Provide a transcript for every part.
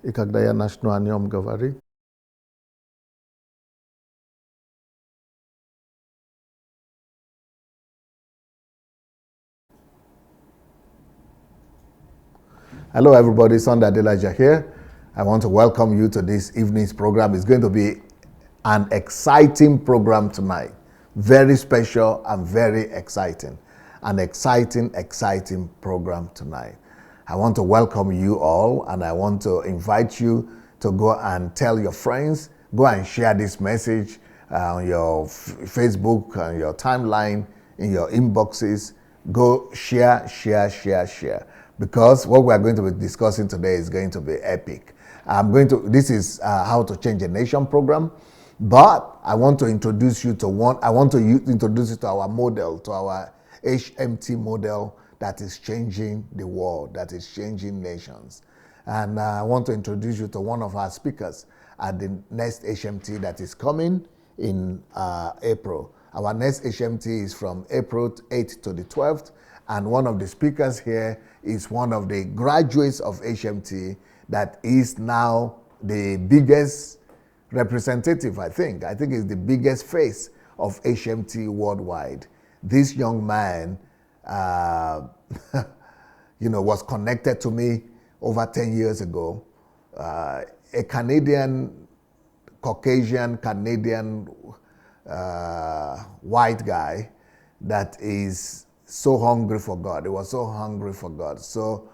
I когда я начну о нем говорить. Hello, everybody. Sunday Adelaja here. I want to welcome you to this evening's program. It's going to be an exciting program tonight. Very special and very exciting. An exciting program tonight. I want to welcome you all and I want to invite you to go and tell your friends, go and share this message on your Facebook, on your timeline, in your inboxes. Go share. Because what we are going to be discussing today is going to be epic. This is How to Change a Nation program, but I want to introduce you to introduce you to our model, to our HMT model that is changing the world, that is changing nations. And I want to introduce you to one of our speakers at the next HMT that is coming in April. Our next HMT is from April 8th to the 12th. And one of the speakers here is one of the graduates of HMT that is now the biggest representative, I think. I think it's the biggest face of HMT worldwide. This young man, was connected to me over 10 years ago. A Caucasian Canadian white guy that is so hungry for God. He was so hungry for God, so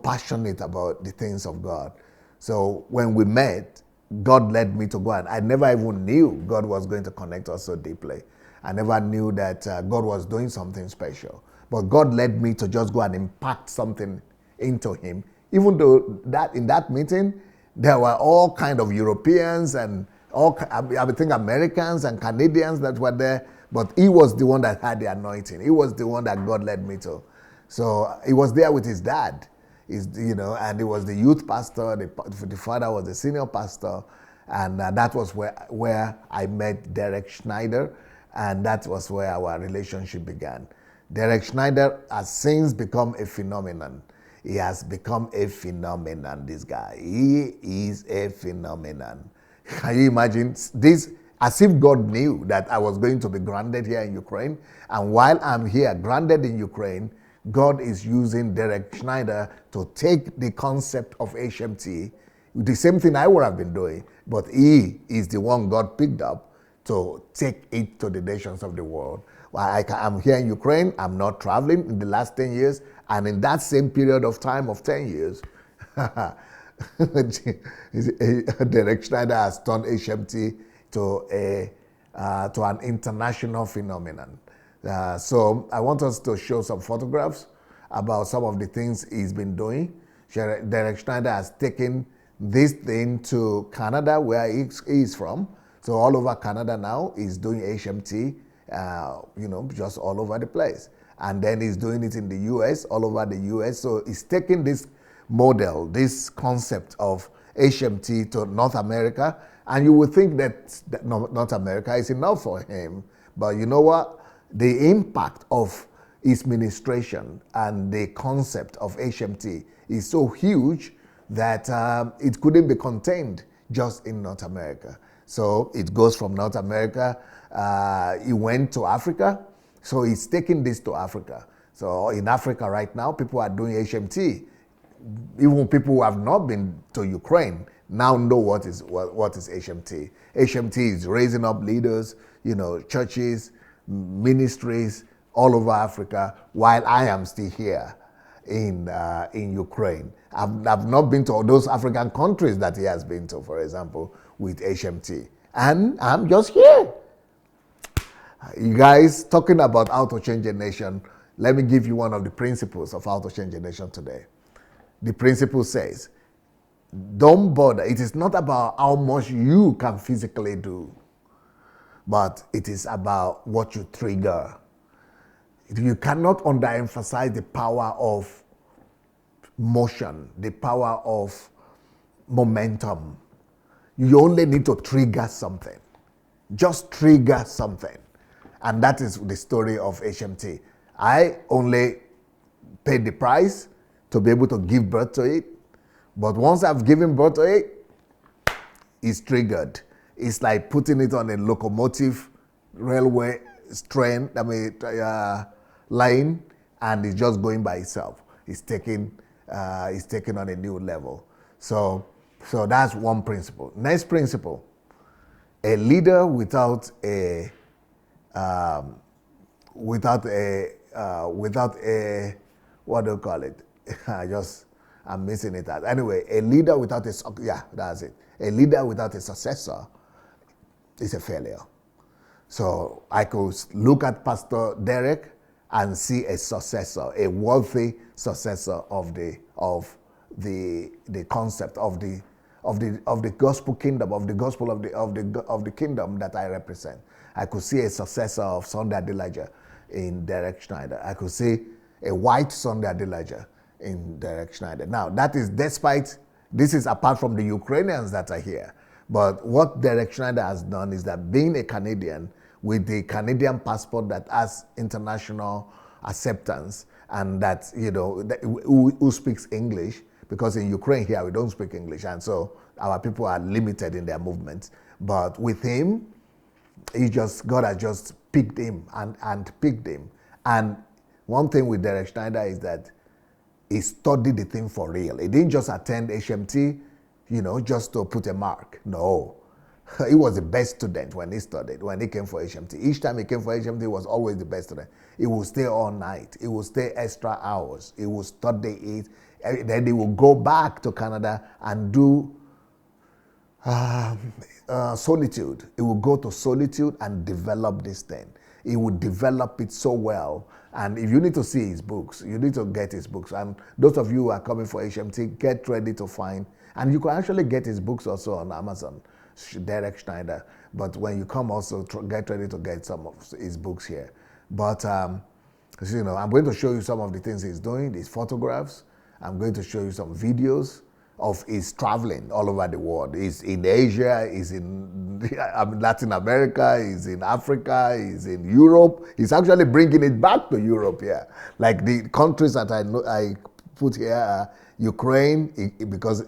passionate about the things of God. So when we met, God led me to go, and I never even knew God was going to connect us so deeply. I never knew that God was doing something special. But God led me to just go and impact something into him. Even though that in that meeting, there were all kind of Europeans and I think Americans and Canadians that were there. But he was the one that had the anointing. He was the one that God led me to. So he was there with his dad, and he was the youth pastor. The father was the senior pastor. And that was where I met Derek Schneider. And that was where our relationship began. Derek Schneider has since become a phenomenon. He has become a phenomenon, this guy. He is a phenomenon. Can you imagine this? As if God knew that I was going to be grounded here in Ukraine. And while I'm here, grounded in Ukraine, God is using Derek Schneider to take the concept of HMT, the same thing I would have been doing, but he is the one God picked up to take it to the nations of the world. Well, I'm here in Ukraine, I'm not traveling in the last 10 years, and in that same period of time of 10 years, Derek Schneider has turned HMT to an international phenomenon. So I want us to show some photographs about some of the things he's been doing. Derek Schneider has taken this thing to Canada, where he is from. So all over Canada now, he's doing HMT, just all over the place. And then he's doing it in the US, all over the US. So he's taking this model, this concept of HMT to North America. And you would think that North America is enough for him. But you know what? The impact of his ministration and the concept of HMT is so huge that it couldn't be contained just in North America. So it goes from North America. He went to Africa. So he's taking this to Africa. So in Africa right now, people are doing HMT. Even people who have not been to Ukraine now know what is HMT. HMT is raising up leaders, churches, ministries all over Africa, while I am still here in Ukraine. I've not been to those African countries that he has been to, for example, with HMT. And I'm just here. You guys, talking about how to change a nation, let me give you one of the principles of how to change a nation today. The principle says, don't bother. It is not about how much you can physically do, but it is about what you trigger. You cannot underemphasize the power of motion, the power of momentum. You only need to trigger something. Just trigger something. And that is the story of HMT. I only paid the price to be able to give birth to it. But once I've given birth to it, it's triggered. It's like putting it on a locomotive railway train, line, and it's just going by itself. It's taking on a new level. So that's one principle. Next principle: a leader without a what do you call it? I'm missing it out. Anyway, a leader without that's it. A leader without a successor is a failure. So I could look at Pastor Derek and see a successor, a worthy successor of the concept of the gospel kingdom, of the gospel of the kingdom that I represent. I could see a successor of Sunday Adelaja in Derek Schneider. I could see a white Sunday Adelaja in Derek Schneider. Now, that is despite, this is apart from the Ukrainians that are here. But what Derek Schneider has done is that being a Canadian with the Canadian passport that has international acceptance and that, who speaks English, because in Ukraine here we don't speak English, and so our people are limited in their movements. But with him, God has just picked him and picked him. And one thing with Derek Schneider is that he studied the thing for real. He didn't just attend HMT, just to put a mark. No. He was the best student when he studied, when he came for HMT. Each time he came for HMT, he was always the best student. He would stay all night. He would stay extra hours. He would study it. Then he would go back to Canada and do solitude. He would go to solitude and develop this thing. He would develop it so well. And if you need to see his books, you need to get his books. And those of you who are coming for HMT, get ready to find. And you can actually get his books also on Amazon, Derek Schneider. But when you come also, get ready to get some of his books here. But, I'm going to show you some of the things he's doing, his photographs. I'm going to show you some videos of his traveling all over the world. He's in Asia, he's in Latin America, he's in Africa, he's in Europe. He's actually bringing it back to Europe here. Like the countries that I put here are Ukraine, because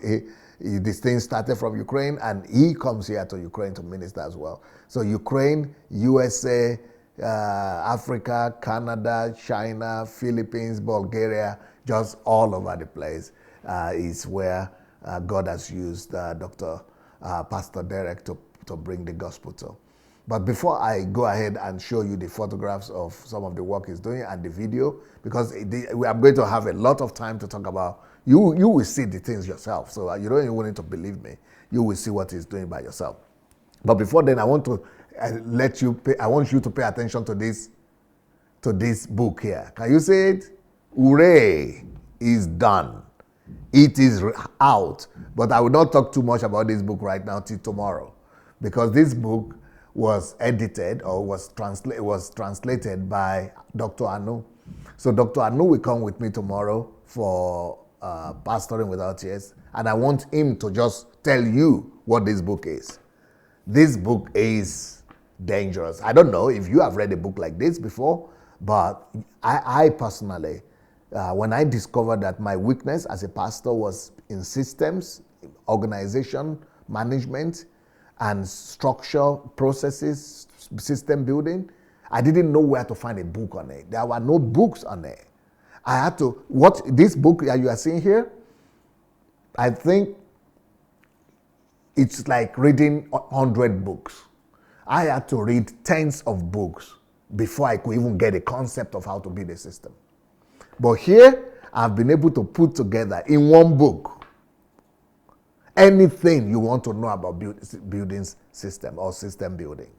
this thing started from Ukraine, and he comes here to Ukraine to minister as well. So Ukraine, USA, Africa, Canada, China, Philippines, Bulgaria, just all over the place is where God has used Pastor Derek to bring the gospel to. But before I go ahead and show you the photographs of some of the work he's doing and the video, because I'm going to have a lot of time to talk about, you will see the things yourself. So you don't even need to believe me. You will see what he's doing by yourself. But before then, I want you to pay attention to this book here. Can you see it? Hooray! It's done. It is out. But I will not talk too much about this book right now till tomorrow, because this book was edited or was translated by Dr. Anu. So Dr. Anu will come with me tomorrow for Pastoring Without Tears, and I want him to just tell you what this book is. This book is dangerous. I don't know if you have read a book like this before, but I personally, when I discovered that my weakness as a pastor was in systems, organization, management, and structure, processes, system building, I didn't know where to find a book on it. There were no books on it. I had to, this book that you are seeing here, I think it's like reading 100 books. I had to read tens of books before I could even get a concept of how to build a system. But here, I've been able to put together in one book anything you want to know about building system or system building.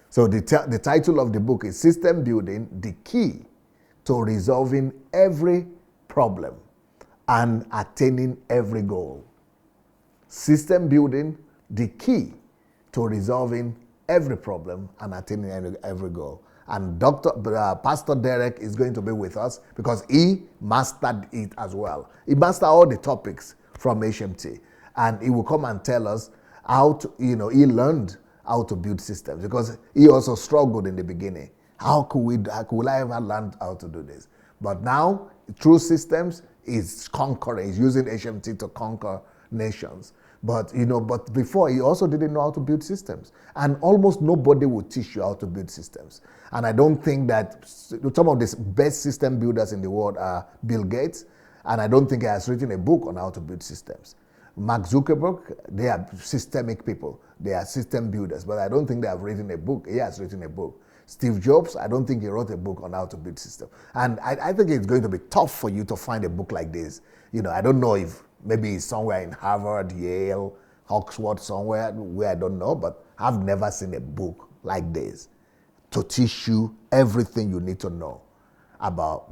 So the title of the book is System Building, the Key to Resolving Every Problem and Attaining Every Goal. System Building, the Key to Resolving Every Problem and Attaining every goal. And Pastor Derek is going to be with us because he mastered it as well. He mastered all the topics from HMT. And he will come and tell us how to, he learned how to build systems because he also struggled in the beginning. How could I ever learn how to do this? But now, through systems, is conquering, he's using HMT to conquer nations. But but before, he also didn't know how to build systems. And almost nobody will teach you how to build systems. And I don't think that some of the best system builders in the world are Bill Gates, and I don't think he has written a book on how to build systems. Mark Zuckerberg, they are systemic people. They are system builders, but I don't think they have written a book. He has written a book. Steve Jobs, I don't think he wrote a book on how to build systems. And I think it's going to be tough for you to find a book like this. I don't know if maybe it's somewhere in Harvard, Yale, Oxford, somewhere where I don't know, but I've never seen a book like this to teach you everything you need to know about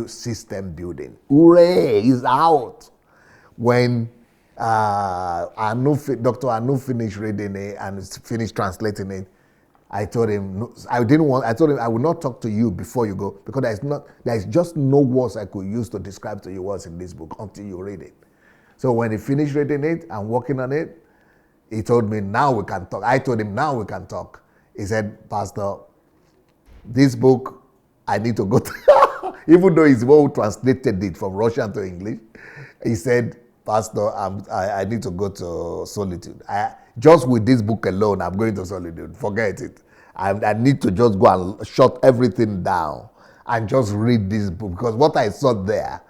system building. Hooray, it's out. When Dr. Anu finished reading it and finished translating it, I told him I would not talk to you before you go, because there's just no words I could use to describe to you what's in this book until you read it. So when he finished reading it and working on it, he told me, now we can talk. I told him, now we can talk. He said, Pastor, this book, I need to go to, even though he's the one who translated it from Russian to English, he said, Pastor, I need to go to solitude. Just with this book alone, I'm going to solitude. Forget it. I need to just go and shut everything down and just read this book, because what I saw there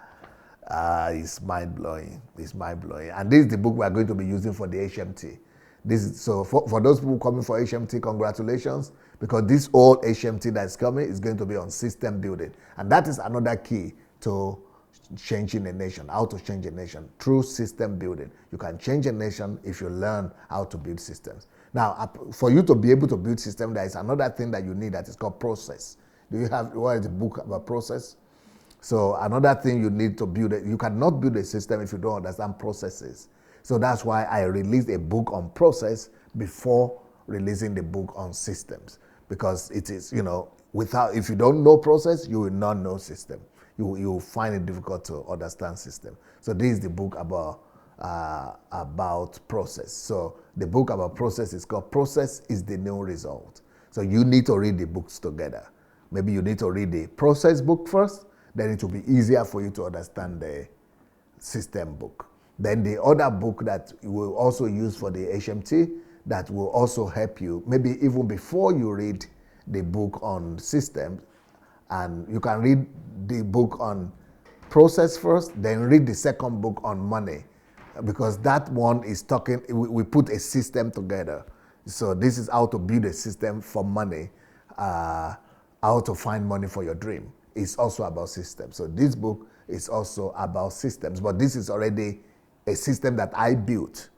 is mind-blowing. It's mind-blowing. And this is the book we are going to be using for the HMT. So for those people coming for HMT, congratulations, because this old HMT that's coming is going to be on system building. And that is another key to changing a nation, how to change a nation through system building. You can change a nation if you learn how to build systems. Now, for you to be able to build systems, there is another thing that you need that is called process. What is the book about process? So another thing you need to build, you cannot build a system if you don't understand processes. So that's why I released a book on process before releasing the book on systems. Because it is, if you don't know process, you will not know system. You will find it difficult to understand system. So this is the book about process. So the book about process is called Process is the New Result. So you need to read the books together. Maybe you need to read the process book first, then it will be easier for you to understand the system book. Then the other book that you will also use for the HMT that will also help you, maybe even before you read the book on systems, and you can read the book on process first, then read the second book on money, because that one is talking, we put a system together. So this is how to build a system for money, how to find money for your dream. It's also about systems. So this book is also about systems, but this is already a system that I built,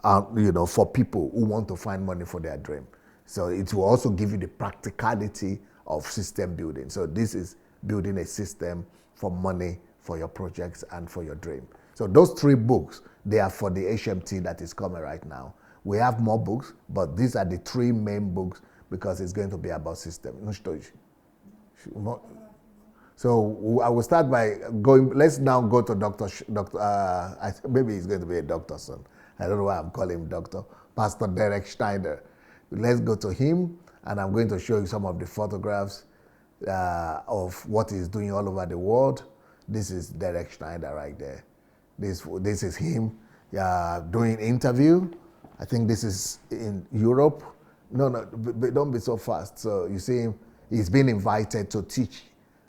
for people who want to find money for their dream. So it will also give you the practicality of system building. So this is building a system for money, for your projects, and for your dream. So those three books, they are for the HMT that is coming right now. We have more books, but these are the three main books because it's going to be about system. So I will start by going, let's now go to maybe he's going to be a doctor soon. I don't know why I'm calling him doctor. Pastor Derek Schneider. Let's go to him, and I'm going to show you some of the photographs of what he's doing all over the world. This is Derek Schneider right there. This is him doing interview. I think this is in Europe. No, don't be so fast. So you see him, he's been invited to teach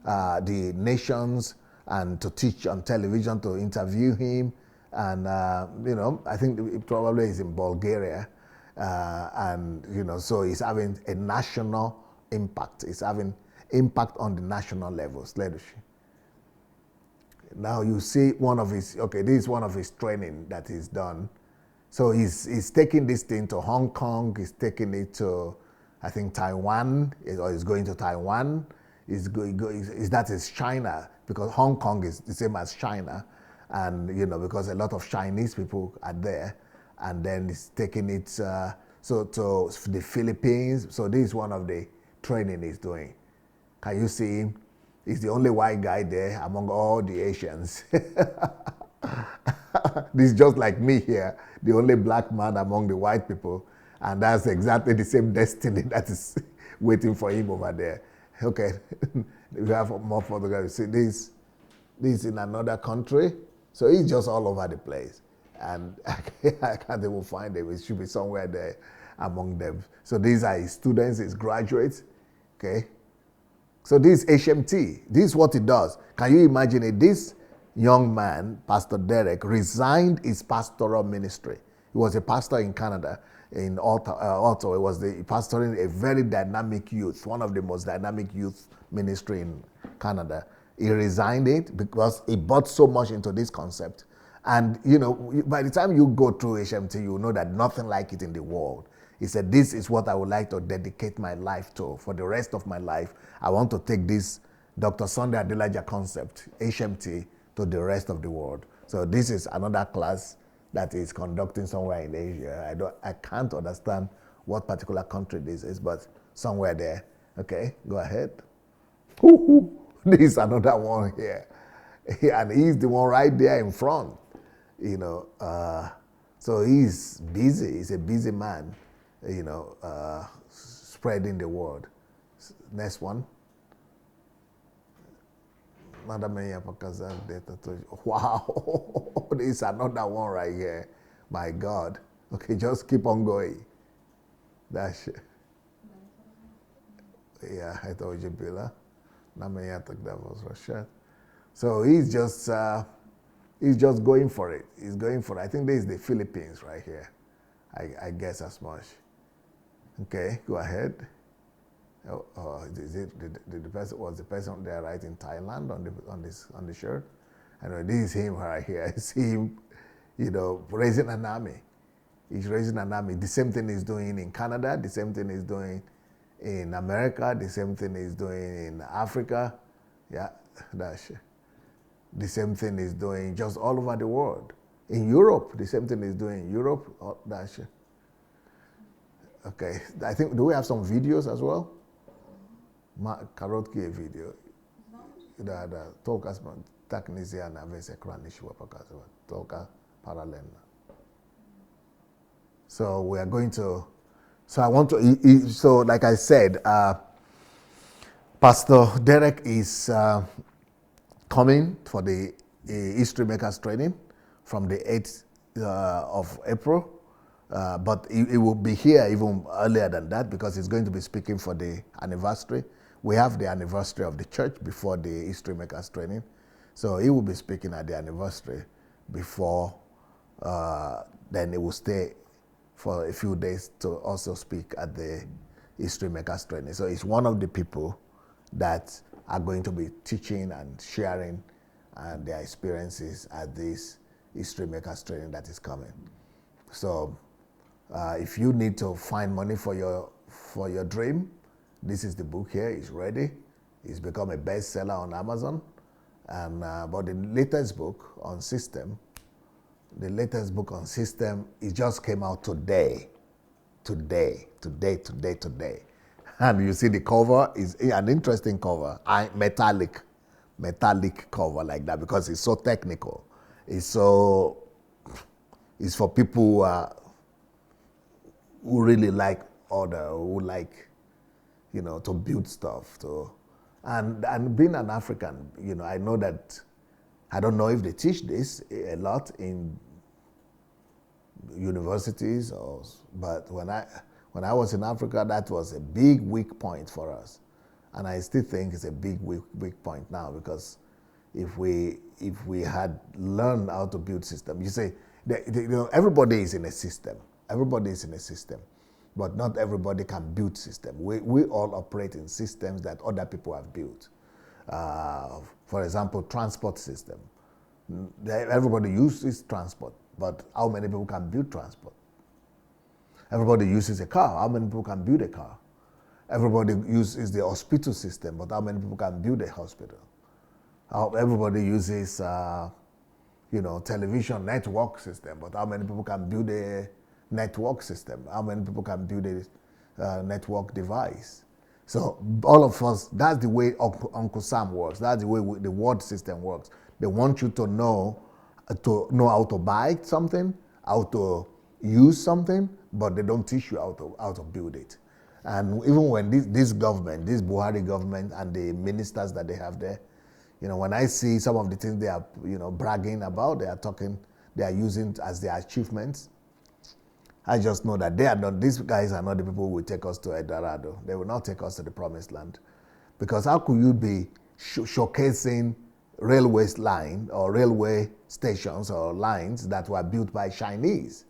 the nations and to teach on television, to interview him. And, I think it probably is in Bulgaria. So he's having a national impact. He's having impact on the national levels. Now you see this is one of his training that he's done. So he's taking this thing to Hong Kong, he's taking it to, I think, Taiwan, or he's going to Taiwan. That is China, because Hong Kong is the same as China. And, because a lot of Chinese people are there. And then he's taking it to the Philippines. So this is one of the training he's doing. Can you see him? He's the only white guy there among all the Asians. This is just like me here, the only black man among the white people. And that's exactly the same destiny that is waiting for him over there. Okay, we have more photographs. See, this This in another country. So he's just all over the place. And I can't even find him. It should be somewhere there among them. So these are his students, his graduates. Okay. So this is HMT. This is what it does. Can you imagine it? This young man, Pastor Derek, resigned his pastoral ministry. He was a pastor in Canada, in Ottawa. He was pastoring a very dynamic youth, one of the most dynamic youth ministry in Canada. He resigned it because he bought so much into this concept. And, you know, by the time you go through HMT, you know that nothing like it in the world. He said, this is what I would like to dedicate my life to. For the rest of my life, I want to take this Dr. Sunday Adelaja concept, HMT, to the rest of the world. So this is another class that is conducting somewhere in Asia. I can't understand what particular country this is, but somewhere there. Okay, go ahead. This is another one here. And he's the one right there in front. You know, so he's busy. He's a busy man, you know, spreading the word. Next one. Wow, this is another one right here. My God. Okay, just keep on going. That's it. Yeah, I told you, Billa. So he's just going for it. He's going for it. I think this is the Philippines right here. I guess as much. Okay, go ahead. Is it the person was the person there right in Thailand on the shirt? Anyway, this is him right here. I see him, you know, raising an army. He's raising an army. The same thing he's doing in Canada. The same thing he's doing in America. The same thing he's doing in Africa. Yeah, that's the same thing he's doing just all over the world. In Europe, the same thing he's doing in Europe. Oh, that's okay. I think, do we have some videos as well? Karaoke video. Da toka taknisia na vese kranishwa pakaza toka parallel. So we are going to. So I want to. So like I said, Pastor Derek is coming for the History Makers training from the 8th of April. But he will be here even earlier than that because he's going to be speaking for the anniversary. We have the anniversary of the church before the History Makers training. So he will be speaking at the anniversary before, then he will stay for a few days to also speak at the History Makers training. So he's one of the people that are going to be teaching and sharing their experiences at this History Makers training that is coming. So if you need to find money for your dream, this is the book here. It's ready. It's become a bestseller on Amazon. And but the latest book on system, it just came out today. And you see the cover is an interesting cover, metallic cover like that because it's so technical. It's for people who really like order, who like, you know, to build stuff. And being an African, you know, I know that, I don't know if they teach this a lot in universities, but when I was in Africa, that was a big weak point for us. And I still think it's a big weak point now because if we had learned how to build systems, you say, you know, everybody is in a system. But not everybody can build systems. We all operate in systems that other people have built. For example, transport system. Everybody uses transport, but how many people can build transport? Everybody uses a car. How many people can build a car? Everybody uses the hospital system, but how many people can build a hospital? Everybody uses, television network system, but how many people can build a network system? How many people can build a network device? So all of us, that's the way Uncle Sam works. That's the way the world system works. They want you to know how to buy something, how to use something, but they don't teach you how to build it. And even when this government, this Buhari government and the ministers that they have there, You know, when I see some of the things they are, you know, bragging about, they are using as their achievements, I just know that these guys are not the people who will take us to El Dorado. They will not take us to the promised land. Because how could you be showcasing railway line or railway stations or lines that were built by Chinese?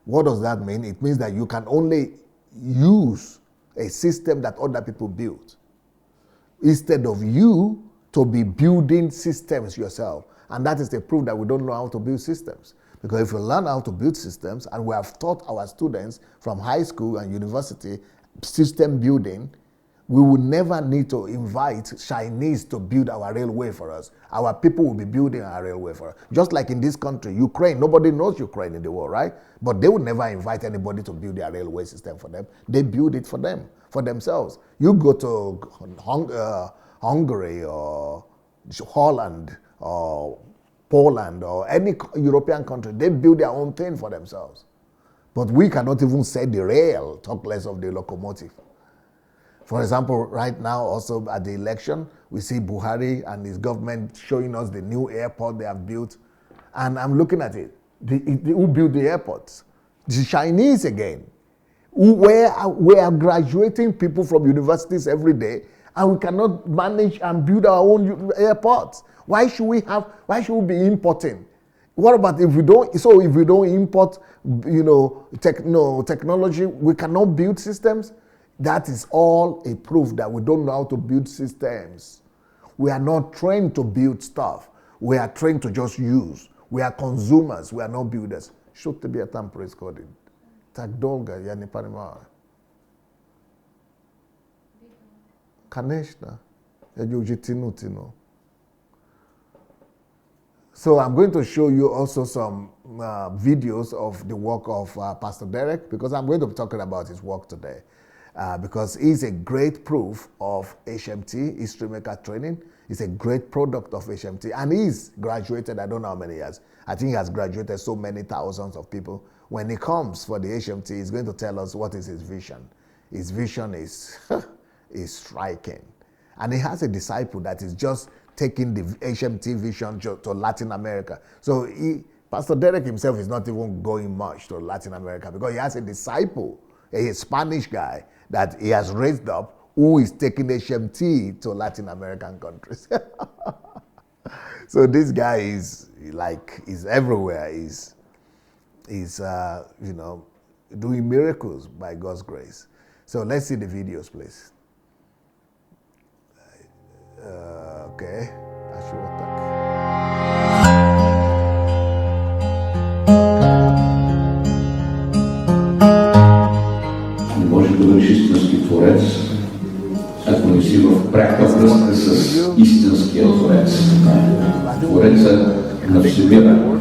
What does that mean? It means that you can only use a system that other people built instead of you to be building systems yourself. And that is the proof that we don't know how to build systems. Because if we learn how to build systems, and we have taught our students from high school and university system building, we will never need to invite Chinese to build our railway for us. Our people will be building our railway for us. Just like in this country, Ukraine, nobody knows Ukraine in the world, right? But they would never invite anybody to build their railway system for them. They build it for them, for themselves. You go to Hungary or Holland or Poland or any European country, they build their own thing for themselves. But we cannot even say the rail, talk less of the locomotive. For example, right now also at the election, we see Buhari and his government showing us the new airport they have built. And I'm looking at it. Who built the airports? The Chinese again. We are graduating people from universities every day, and we cannot manage and build our own airports. Why should we be importing? What about if we don't import, you know, technology, we cannot build systems? That is all a proof that we don't know how to build systems. We are not trained to build stuff. We are trained to just use. We are consumers. We are not builders. Should be a temporary coding. Tak dolga, ja nie понимаю. Конечно. Я уже тяну. So I'm going to show you also some videos of the work of Pastor Derek, because I'm going to be talking about his work today. Because he's a great proof of HMT, History Maker Training. He's a great product of HMT. And he's graduated, I don't know how many years. I think he has graduated so many thousands of people. When he comes for the HMT, he's going to tell us what is his vision. His vision is, is striking. And he has a disciple that is just taking the HMT vision to Latin America. So Pastor Derek himself is not even going much to Latin America because he has a disciple, a Spanish guy that he has raised up who is taking HMT to Latin American countries. So this guy is everywhere. He's you know, doing miracles by God's grace. So let's see the videos, please. Okay. Не може да бъдеш истински творец, ако не си в пряка връзка с истинския творец. Твореца на всемира.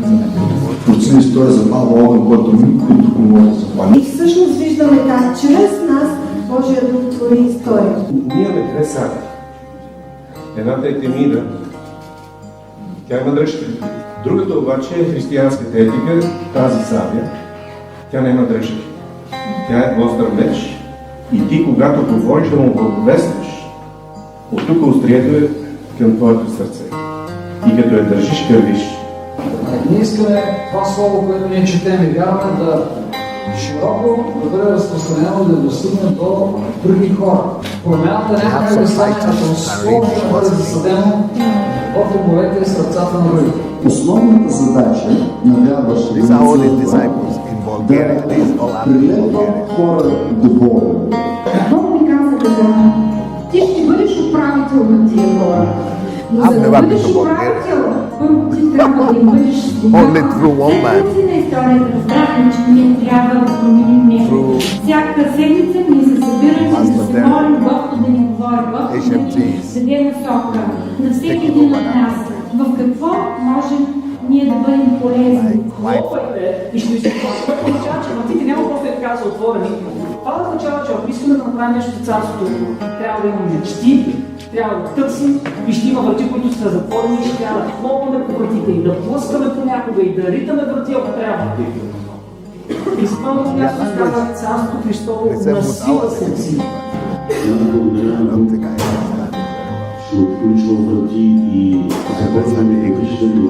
Прочина история за малко огън, който никой друг не може да запали. И всъщност виждаме как чрез нас Божия Дух твори история. Ние имаме две саби. Едната е Темида, тя има дръжка. Другата обаче е християнската етика, тази сабя, тя няма дръжка. Тя е остър меч и ти, когато говориш да му благовестваш, от тук острието е към твоето сърце. И като я държиш, кървиш. Ние искаме това слово, което ние четем и вярваме да широко да бъде разпространено и да достигне до други хора. Промяната няма да стане, като слово ще бъде засадено в умовете и сърцата на другите. Основната задача на вярващите These are all his disciples in Bulgaria. These all are in Bulgaria. хора до Бога. Бог ми каза така, ти ще бъдеш управител на тия хора. Но за да бъдеш управител, първо ти трябва да им бъдеш свидетел. След на историята разбрахме, че ние трябва да променим нещо. Всяка седмица ние се събираме да се молим Господ да ни говори. Господ да ни даде насока на всеки един от нас. В какво можем ние да бъдем полезни? Хлопайте и ще означава, че вратите няма просто да казва отворени. Това означава, че ако искаме да направим нещо за царството, трябва да имаме мечти, трябва да търсим и ще има врати, които са затворени и ще трябва да хлопаме по вратите и да плъскаме понякога и да ритаме врати, ако трябва. И с пълно място става царството Христово на сила се си. се отключва врати и започваме да виждаме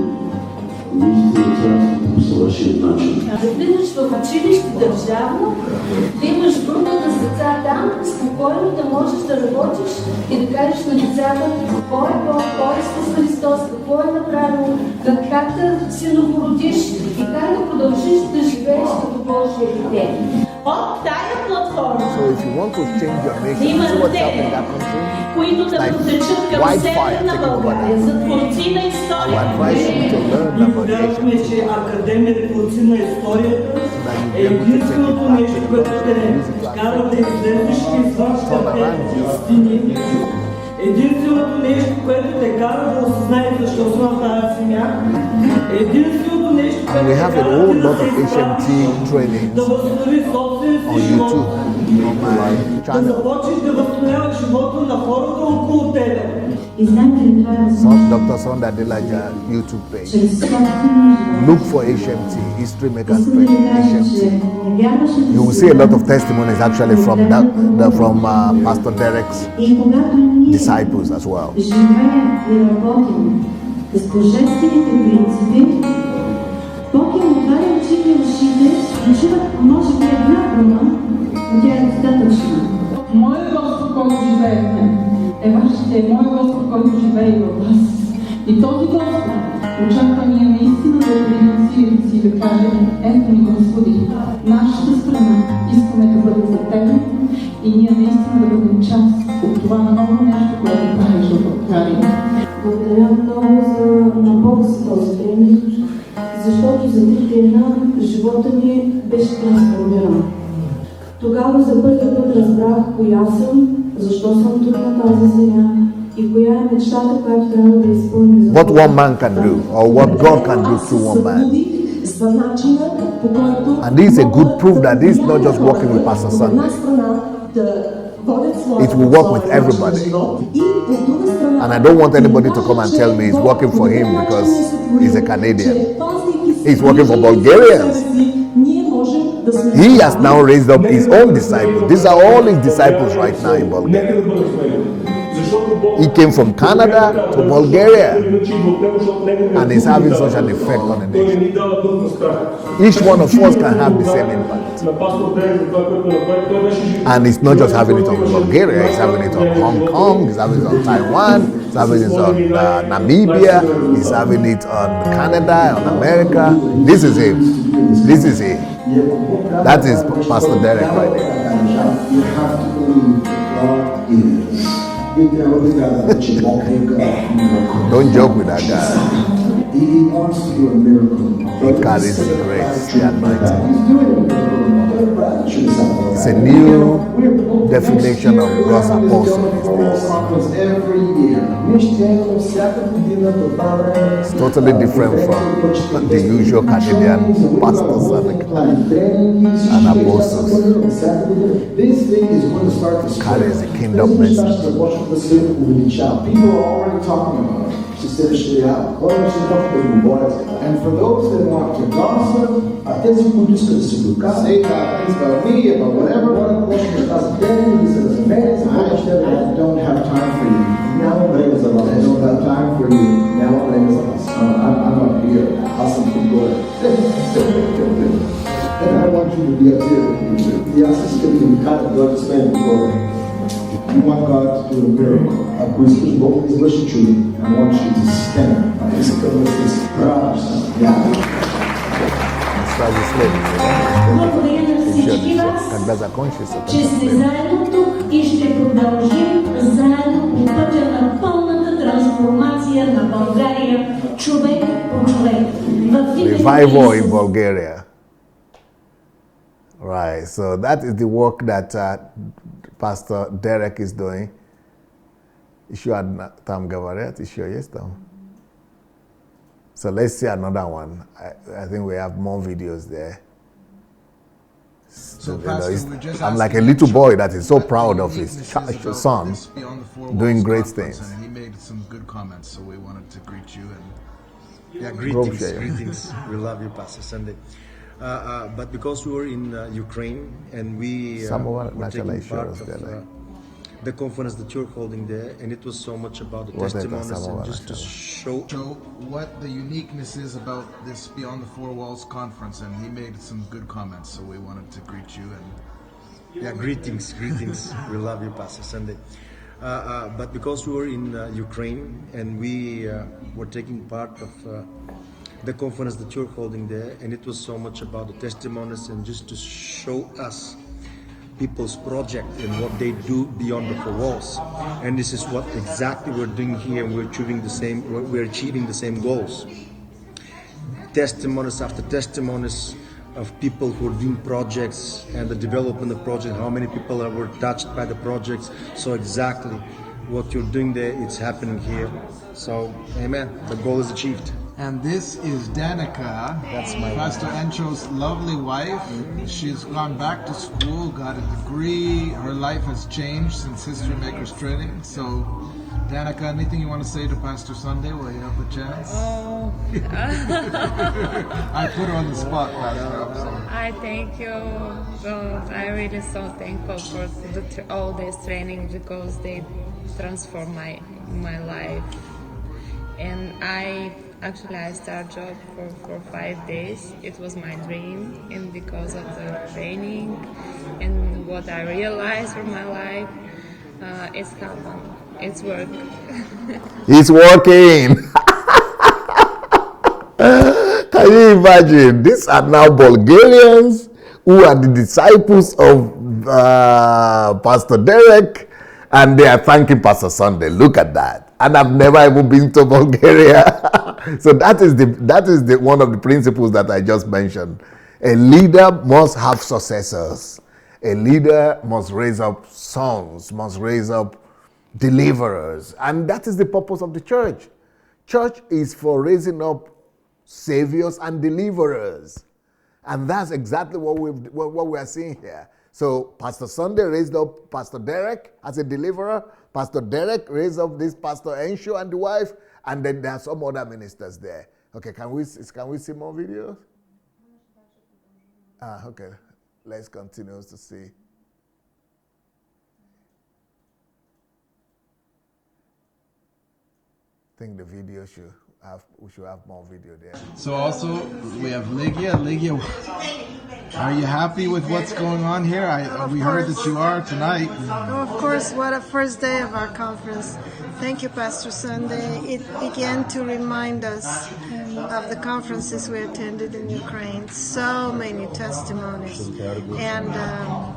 наистина царството по съвършен начин. Да влизаш в училище държавно, да имаш групата с деца там, спокойно да можеш да работиш и да кажеш на децата кой е Бог, кой е Исус Христос, какво е направил, как да се новородиш и как да продължиш да живееш като Божие дете. От тая платформа има те, които да протечат към Северна България за творци на историята. Ние повярваме, че Академия творци на историята е единственото нещо, което ще кара да изследваш извън тези истини. Единственото нещо, което те кара да осъзнаеш защо си в тази земя. Единственото нещо, което те кара да се изправи, да възстанови собствения си живот. Да започнеш да възстановяваш живота на хората около тебе. Dr. Sonda Delaja YouTube page. Look for HMT, History Makers Page, HMT. You will see a lot of testimonies actually from Pastor Derek's disciples as well. Моят Господ, който живее в мен, е моят Господ, който живее и във вас. И този Господ очаква ние наистина да отворим силите си и да кажем: ето ни, Господи, нашата страна искаме да бъде за Тебе и ние наистина да бъдем част от това ново нещо, което правиш в България. Благодаря много на Бог за този тренинг, защото за 3 дена живота ми беше трансформиран. Тогава за първи път разбрах коя съм, защо съм тук на тази земя и коя е мечтата, която трябва да изпълня. What one man can do, or what God can do through one man. And this is a good proof that this is not just working with Pastor Sunday. It will work with everybody. And I don't want anybody to come and tell me it's working for him because he's a Canadian. He's working for Bulgarians. He has now raised up his own disciples. These are all his disciples right now in Bulgaria. He came from Canada to Bulgaria and is having such an effect on the nation. Each one of us can have the same impact. And he's not just having it on Bulgaria, he's having it on Hong Kong, he's having it on Taiwan, he's having it on Namibia, he's having it on Canada, on America. This is it. This is it. That is Pastor Derek right there. You have to believe God is. Don't joke with that guy. He wants to do a miracle. He carries the grace, the anointing. It's a new definition of God's apostle these days. It's totally different from the usual Canadian pastors and apostles. Carries the kingdom message. People are already talking about it. And for those that want to gossip, até se política se educar, say things about me, about whatever, I don't have time for you. I don't have time for you. I'm not here. And I want you to be up here. You want God to do a miracle. I want you to stand. Благодаря на всички вас, че сте заедно тук и ще продължим заедно по пътя на пълната трансформация на България, човек по човек. Revival in Bulgaria. Right, so that is the work that Pastor Derek is doing. Еще там говорят, еще есть там. So let's see another one. I think we have more videos there. So, I'm like a little boy that is so proud of his son doing great things. And he made some good comments, so we wanted to greet you. And greetings. We love you, Pastor Sunday. But because we were in Ukraine and we were taking part of the conference that you're holding there, and it was so much about the testimonies and just to show what the uniqueness is about this Beyond the Four Walls conference, and he made some good comments, so we wanted to greet you. And yeah, greetings. We love you, Pastor Sunday. But because we were in Ukraine and we were taking part of the conference that you're holding there, and it was so much about the testimonies and just to show us people's project and what they do beyond the four walls. And this is what exactly we're doing here, and we're achieving the same goals. Testimonies after testimonies of people who are doing projects and the development of projects, how many people were touched by the projects. So exactly what you're doing there, it's happening here. So amen, the goal is achieved. And this is Danica. That's my Pastor Encho's lovely wife. She's gone back to school, got a degree. Her life has changed since History Makers training. So, Danica, anything you want to say to Pastor Sunday while you have the chance? Oh. I put her on the spot, Pastor. I'm sorry. I thank you. God, I'm really so thankful for all this training because they transform my life. And I started job for 5 days. It was my dream, and because of the training and what I realized from my life, it's happened. It's work. It's working. Can you imagine? These are now Bulgarians who are the disciples of Pastor Derek, and they are thanking Pastor Sunday. Look at that. And I've never even been to Bulgaria. So that is the one of the principles that I just mentioned. A leader must have successors. A leader must raise up sons, must raise up deliverers. And that is the purpose of the church. Church is for raising up saviors and deliverers. And that's exactly what we are seeing here. So Pastor Sunday raised up Pastor Derek as a deliverer. Pastor Derek raised up this Pastor Ensho and the wife. And then there are some other ministers there. Okay, can we see more videos? Okay. Let's continue to see. I think the video we should have more video there. So also we have Ligia. Ligia, are you happy with what's going on here? We heard that you are tonight. Oh, of course, what a first day of our conference. Thank you, Pastor Sunday. It began to remind us of the conferences we attended in Ukraine. So many testimonies, and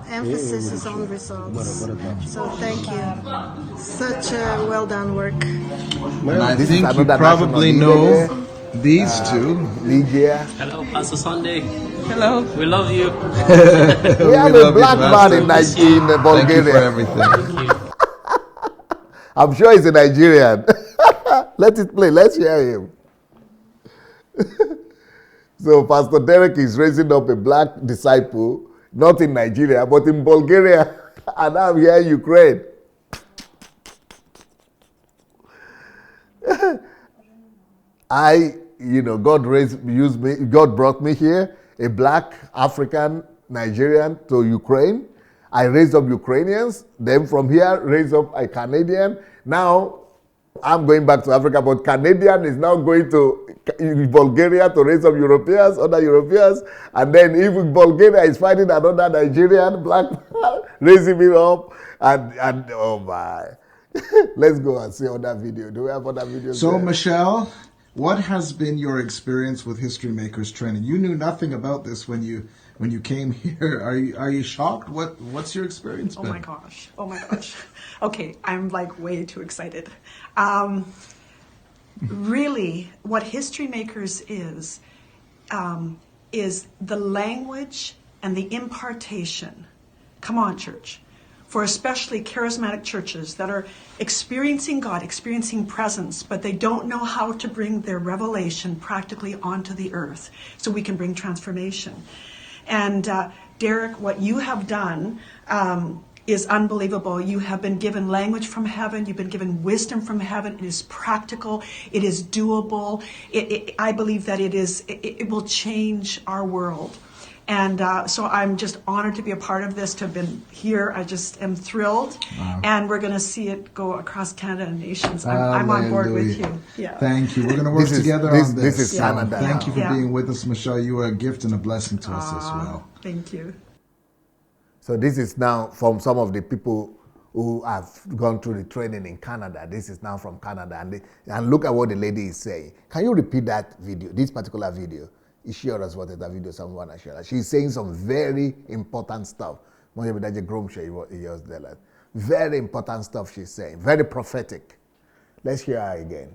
emphasis is on results. So thank you. Such a well done work. Well, I think you probably know these two. Lydia. Hello, Pastor Sunday. Hello. We love you. We have a black man in Bulgaria. Thank you for everything. I'm sure he's a Nigerian. Let it play. Let's hear him. So Pastor Derek is raising up a black disciple, not in Nigeria, but in Bulgaria. And I'm here in Ukraine. God brought me here, a black African Nigerian to Ukraine. I raised up Ukrainians, then from here raised up a Canadian. Now I'm going back to Africa, but Canadian is now going to Bulgaria to raise up Europeans, other Europeans, and then even Bulgaria is finding another Nigerian black man, raising him up, and oh my. Let's go and see other video. Do we have other videos? So there? Michelle, what has been your experience with History Makers training? You knew nothing about this when you came here. Are you shocked? What's your experience been? Oh my gosh. Okay, I'm like way too excited. Really, what History Makers is the language and the impartation. Come on, church. For especially charismatic churches that are experiencing God, experiencing presence, but they don't know how to bring their revelation practically onto the earth so we can bring transformation. And Derek, what you have done is unbelievable. You have been given language from heaven. You've been given wisdom from heaven. It is practical. It is doable. I believe that it will change our world. And so I'm just honored to be a part of this, to have been here. I just am thrilled. Wow. And we're going to see it go across Canada and nations. I'm on board with you. Yeah. Thank you. We're going to work together on this. This is Canada. Thank you for being with us, Michelle. You are a gift and a blessing to us as well. Thank you. So this is now from some of the people who have gone through the training in Canada. This is now from Canada. And look at what the lady is saying. Can you repeat that video, this particular video? Share us what is that video someone has shared. She's saying some very important stuff. Very important stuff she's saying. Very prophetic. Let's hear her again.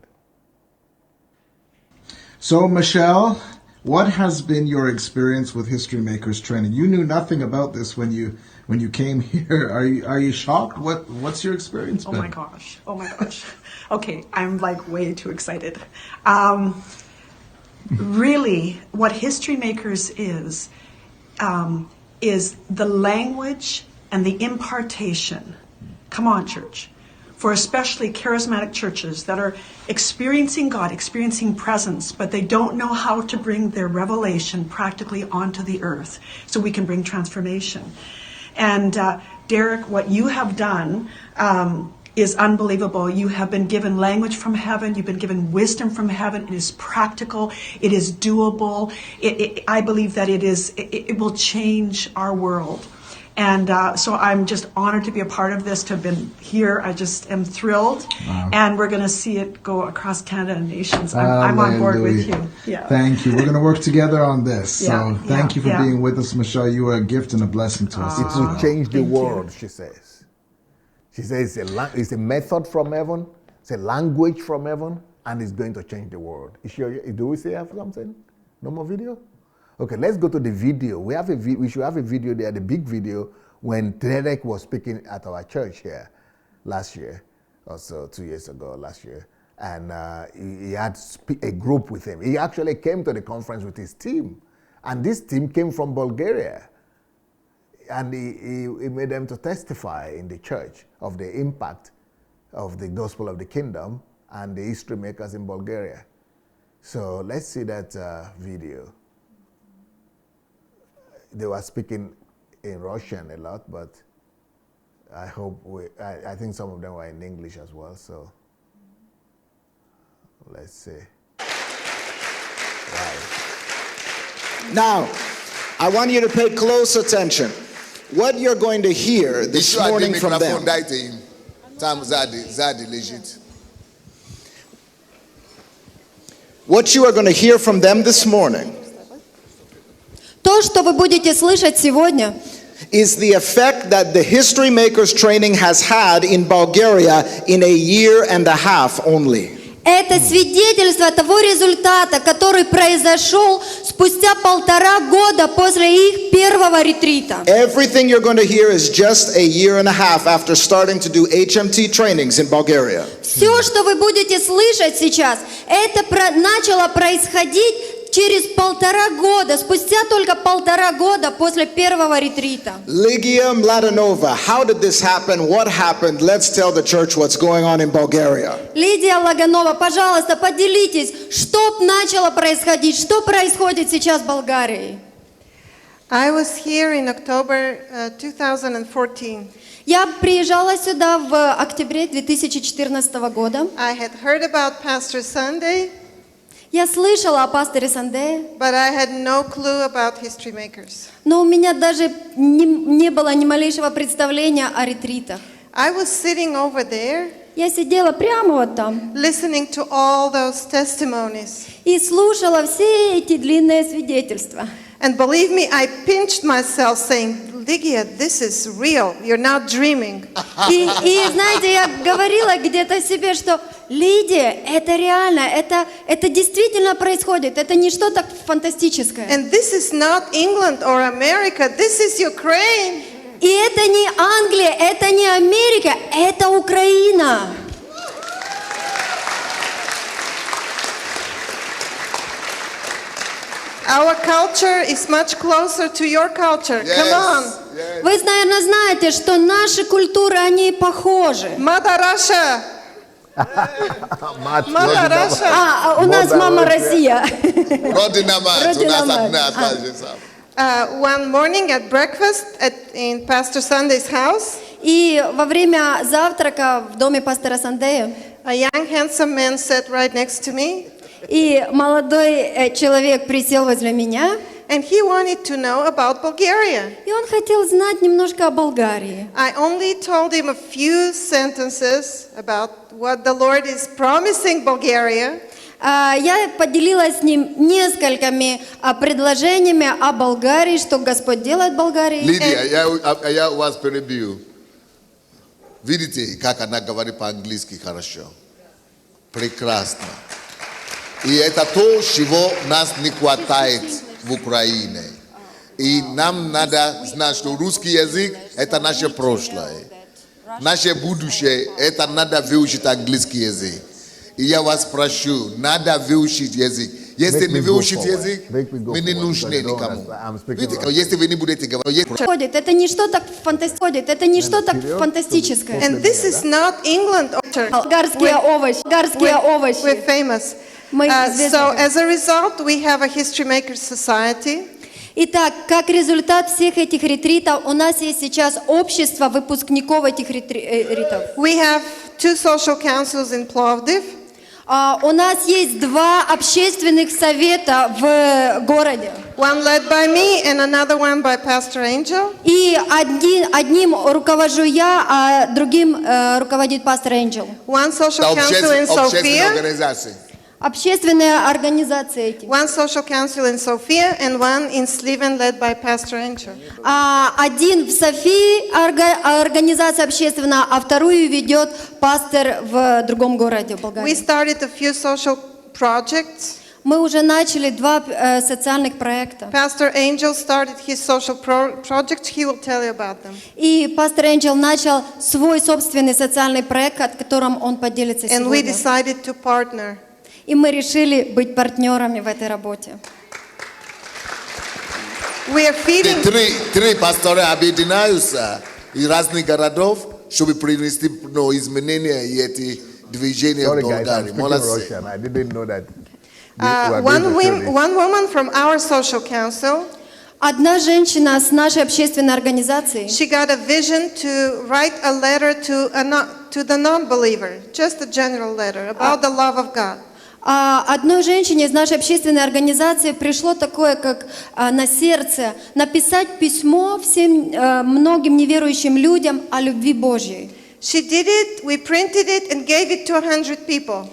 So, Michelle, what has been your experience with History Makers training? You knew nothing about this when you came here. Are you shocked? What's your experience been? Oh my gosh. Okay, I'm like way too excited. Really, what History Makers is the language and the impartation. Come on, church. For especially charismatic churches that are experiencing God, experiencing presence, but they don't know how to bring their revelation practically onto the earth so we can bring transformation. And Derek, what you have done is unbelievable. You have been given language from heaven. You've been given wisdom from heaven. It is practical. It is doable. I believe that it will change our world. And so I'm just honored to be a part of this, to have been here. I just am thrilled. Wow. And we're going to see it go across Canada and nations. I'm on board with you. Yeah. Thank you. We're going to work together on this. Yeah, So thank you for being with us, Michelle. You are a gift and a blessing to us. It will change the world, she says. She says it's a method from heaven, it's a language from heaven, and it's going to change the world. Do we say have something? No more video? Okay, let's go to the video. We should have a video there, the big video, when Derek was speaking at our church here last year, or so 2 years ago, last year. And he had a group with him. He actually came to the conference with his team. And this team came from Bulgaria. And he made them to testify in the church of the impact of the gospel of the kingdom and the history makers in Bulgaria. So let's see that video. They were speaking in Russian a lot, but I think some of them were in English as well. So let's see. Wow. Now, I want you to pay close attention. What you're going to hear this morning from them. What you are going to hear from them this morning То, что вы будете слышать сегодня, is the effect that the History Makers training has had in Bulgaria in a year and a half only. это свидетельство того результата, который произошел спустя 1,5 года после их первого ретрита. Everything you're going to hear is just a year and a half after starting to do HMT trainings in Bulgaria. Все, что вы будете слышать сейчас, это начало происходить через 1,5 года, спустя только 1,5 года после первого ретрита. Ligia Mladenova, how did this happen? What happened? Let's tell the church what's going on in Bulgaria. Лидия Лаганова, пожалуйста, поделитесь, что начало происходить, что происходит сейчас в Болгарии. I was here in October 2014. Я приезжала сюда в октябре 2014 года. I had heard about Pastor Sunday. Я слышала о пасторе Сандее. But I had no clue about History Makers. Но у меня даже не было ни малейшего представления о ретритах. I was sitting over there. Я сидела прямо вот там. Listening to all those testimonies. И слушала все эти длинные свидетельства. And believe me, I pinched myself saying, Ligia, this is real. You're not dreaming. И знаете, я говорила где-то себе, что Лидия, это реально, это действительно происходит, это не что-то фантастическое. And this is not England or America, this is Ukraine. И это не Англия, это не Америка, это Украина. Our culture is much closer to your culture. Yes, Come on. yes. Вы, наверное, знаете, что наши культуры, они похожи. Mother Russia. Mother Russia. У нас мама Россия. Родина мать. One morning at breakfast in Pastor Sunday's house, И во время завтрака в доме пастора Сандея a young handsome man sat right next to me, и молодой человек присел возле меня, and he wanted to know about Bulgaria. и он хотел знать немножко о Болгарии. I only told him a few sentences about what the Lord is promising Bulgaria. Я поделилась с ним несколькими предложениями о Болгарии, что Господь делает в Болгарии. Лидия, я вас перебью. Видите, как она говорит по-английски хорошо? Прекрасно. И это то, чего нас не хватает в Украине. И нам надо знать, что русский язык – это наше прошлое. Наше будущее – это надо выучить английский язык. И я вас прошу, надо выучить язык. Если не выучить язык, мы не нужны никому. Видите, если вы не будете говорить... Это не что-то фантастическое. And this is not England. Болгарские овощи. We're famous. So as a result, we have a History Makers Society. Итак, как результат всех этих ретритов, у нас есть сейчас общество выпускников этих ретритов. We have 2 social councils in Plovdiv. У нас есть 2 общественных совета в городе. One led by me and another one by Pastor Angel. И одним руковожу я, а другим руководит пастор Angel. One social council in Sofia. Общественная организация эти. One social council in Sofia and one in Sliven led by Pastor Angel. Один в Софии организация общественная, а вторую ведет пастор в другом городе в Болгарии. We started a few social projects. Мы уже начали 2 социальных проекта. Pastor Angel started his social project. He will tell you about them. И пастор Angel начал свой собственный социальный проект, о котором он поделится сегодня. And we decided to partner. И мы решили быть партнерами в этой работе. We are feeding. Три пастора объединяются из разных городов, чтобы принести изменения и эти движения в Болгарии. Молодцы. I didn't know that. One woman from our social council. Одна женщина с нашей общественной организации. She got a vision to write a letter to the non-believer, just a general letter about the love of God. Одной женщине из нашей общественной организации пришло такое, как на сердце, написать письмо всем многим неверующим людям о любви Божьей. She did it, we printed it and gave it to 100 people.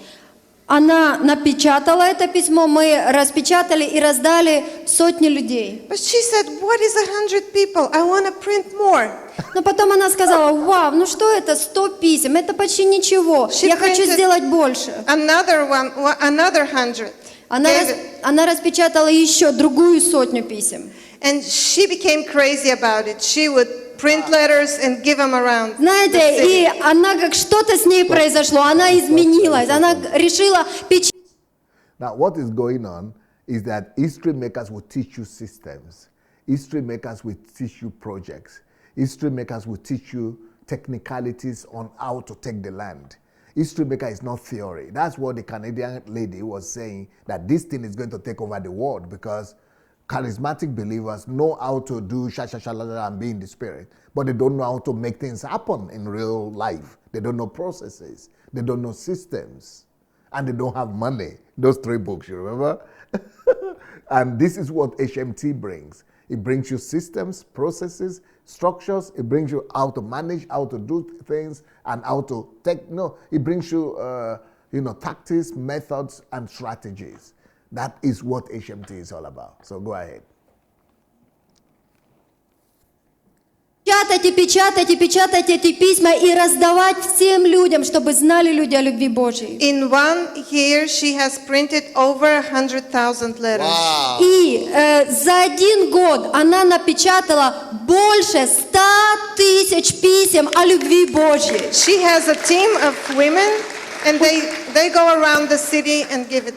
Она напечатала это письмо, мы распечатали и раздали сотни людей. But she said, what is 100 people? I want to print more. Но потом она сказала, вау, ну что это, 100 писем, это почти ничего, я хочу сделать больше. Another 100. Она распечатала еще другую сотню писем. And she became crazy about it. She would print letters and give them around. Знаете, и она как что-то с ней произошло, она изменилась, она решила печатать. Now, what is going on is that history makers will teach you systems. History makers will teach you projects. History makers will teach you technicalities on how to take the land. History maker is not theory. That's what the Canadian lady was saying, that this thing is going to take over the world because charismatic believers know how to do sha-sha-sha-la-la and be in the spirit, but they don't know how to make things happen in real life. They don't know processes. They don't know systems. And they don't have money. Those 3 books, you remember? And this is what HMT brings. It brings you systems, processes, structures. It brings you how to manage, how to do things, and how to take. No, it brings you, tactics, methods, and strategies. That is what HMT is all about. So go ahead. Печатать эти письма и раздавать всем людям, чтобы знали люди о любви Божьей. In 1 year, she has printed over 100,000 letters. Wow. И за 1 год она напечатала больше 100 000 писем о любви Божьей. She has a team of women, and they go around the city and give it.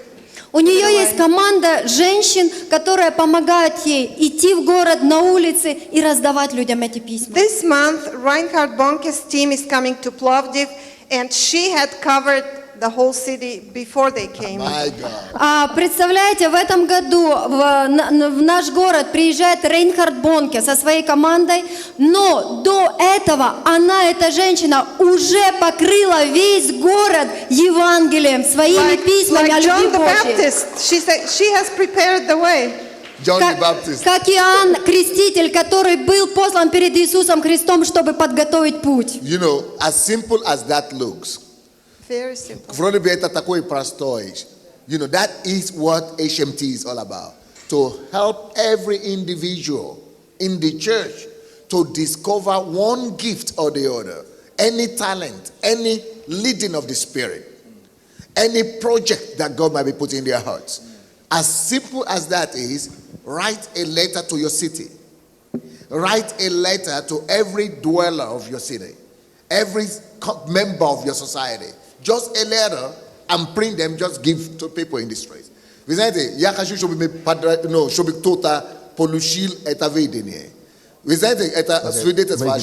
У нее есть команда женщин, которые помогают ей идти в город, на улицы и раздавать людям эти письма. This month, Reinhard Bonke's team is coming to Plovdiv, and she had covered the whole city before they came. My God. Представляете, в этом году в наш город приезжает Рейнхард Бонке со своей командой, но до этого эта женщина, уже покрыла весь город Евангелием, своими письмами о John любви the Божьей. Baptist, she has prepared the way. John the Baptist. Как Иоанн Креститель, который был послан перед Иисусом Христом, чтобы подготовить путь. You know, as simple as that looks, Very simple. вроде бы это такой простой. You know, that is what HMT is all about. To help every individual in the church to discover one gift or the other, any talent, any leading of the Spirit, any project that God might be putting in their hearts. As simple as that is, write a letter to your city. Write a letter to every dweller of your city, every member of your society. Just a letter and print them, just give to people in the streets. Ви знаете, я хочу, чтобы кто-то получил это видение. Вы знаете, это свидетельство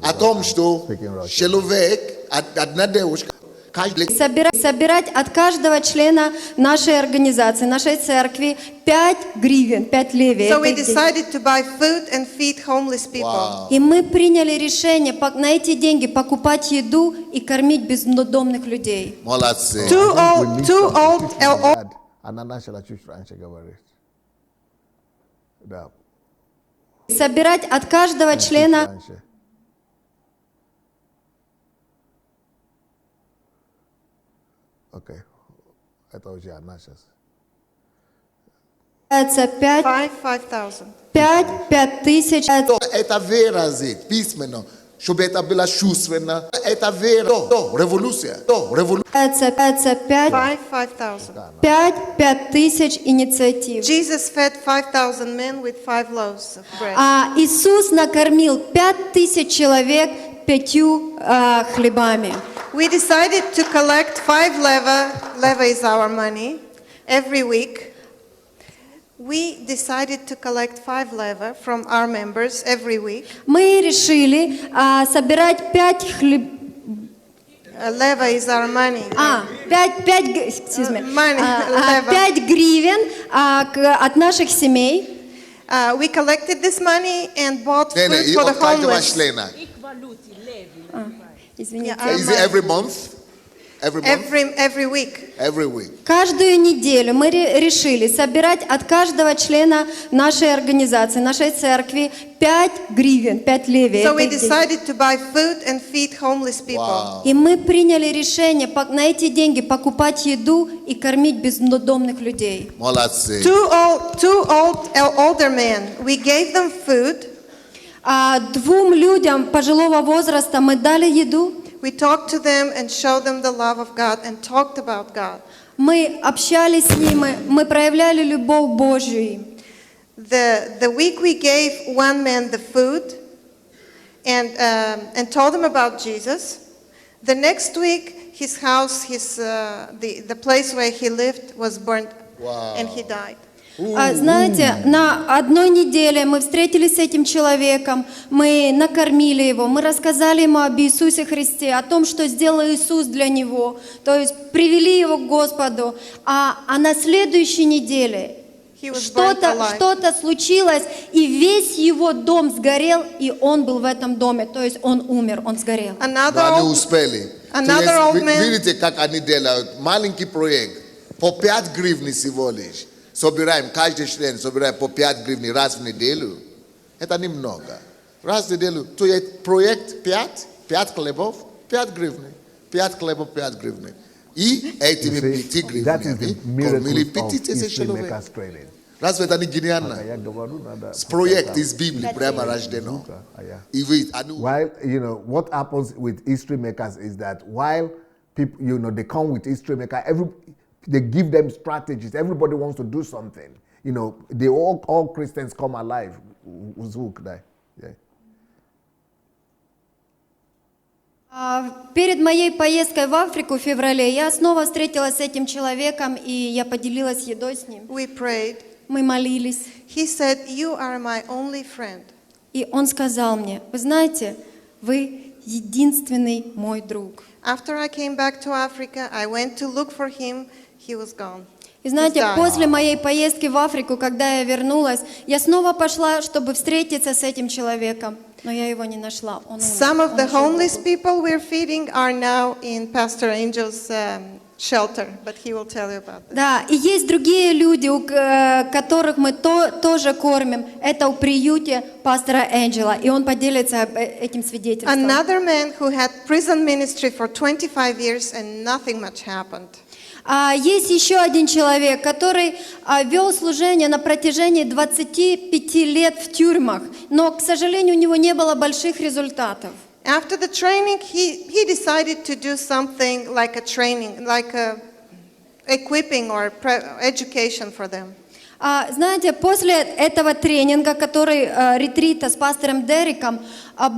о том, что человек, одна девушка, Собирать от каждого члена нашей организации, нашей церкви 5 гривен, 5 левей. So we decided to buy food and feed homeless people. И мы приняли решение на эти деньги покупать еду и кормить бездомных людей. Молодцы. Two old. Собирать от каждого члена. Okay. Это уже одна сейчас. Это 5 тысяч. Это выразить письменно, чтобы это было чувственно. Это вера. Революция. Это 5 тысяч инициатив. Jesus fed 5,000 men with 5 loaves of bread. Иисус накормил 5 тысяч человек 5 хлебами. We decided to collect 5 leva. Leva is our money. Every week. We decided to collect 5 leva from our members every week. Мы решили собирать 5 хлеб. Leva is our money. 5 гривен от наших семей. We collected this money and bought food for the homeless. Извините. Is it every month? Every week. Every week. Каждую неделю мы решили собирать от каждого члена нашей организации, нашей церкви 5 гривен, 5 левей. So we decided to buy food and feed homeless people. И мы приняли решение на эти деньги покупать еду и кормить бездомных людей. Молодцы. Two older men. We gave them food. 2 людям пожилого возраста мы дали еду. We talked to them and showed them the love of God and talked about God. Мы общались с ними, мы проявляли любовь Божью. The week we gave one man the food and told him about Jesus. The next week his house, the place where he lived was burnt and he died. Знаете, на одной неделе мы встретились с этим человеком, мы накормили его, мы рассказали ему об Иисусе Христе, о том, что сделал Иисус для него, то есть привели его к Господу, а на следующей неделе что-то случилось, и весь его дом сгорел, и он был в этом доме, то есть он умер, он сгорел. Another old man. Видите, как они делают маленький проект по 5 гривен всего лишь. Собираем, каждый член собирает по 5 гривен раз в неделю. Это немного. Раз в неделю. То есть проект 5 хлебов, 5 гривен. 5 хлебов, 5 гривен. И этими 5 гривнами кормили 5000 человек. Разве это не гениально? Проект из Библии прямо рождено. While, what happens with history makers is that while people, they come with history maker, they give them strategies. Everybody wants to do something. They all Christians come alive. Перед моей поездкой в Африку в феврале я снова встретилась с этим человеком, и я поделилась едой с ним. We prayed. Мы молились. He said, "You are my only friend." И он сказал мне: вы знаете, вы единственный мой друг. After I came back to Africa, I went to look for him. He was gone. И знаете, после моей поездки в Африку, когда я вернулась, я снова пошла, чтобы встретиться с этим человеком, но я его не нашла. Он умер. Some of the homeless people we're feeding are now in Pastor Angel's shelter, but he will tell you about that. Да, и есть другие люди, которых мы тоже кормим. Это в приюте пастора Энджела, и он поделится этим свидетельством. Another man who had prison ministry for 25 years and nothing much happened. Есть еще один человек, который вел служение на протяжении 25 лет в тюрьмах, но, к сожалению, у него не было больших результатов. After the training, he decided to do something like a training, like a equipping or education for them. Знаете, после этого тренинга, ретрита с пастором Дереком,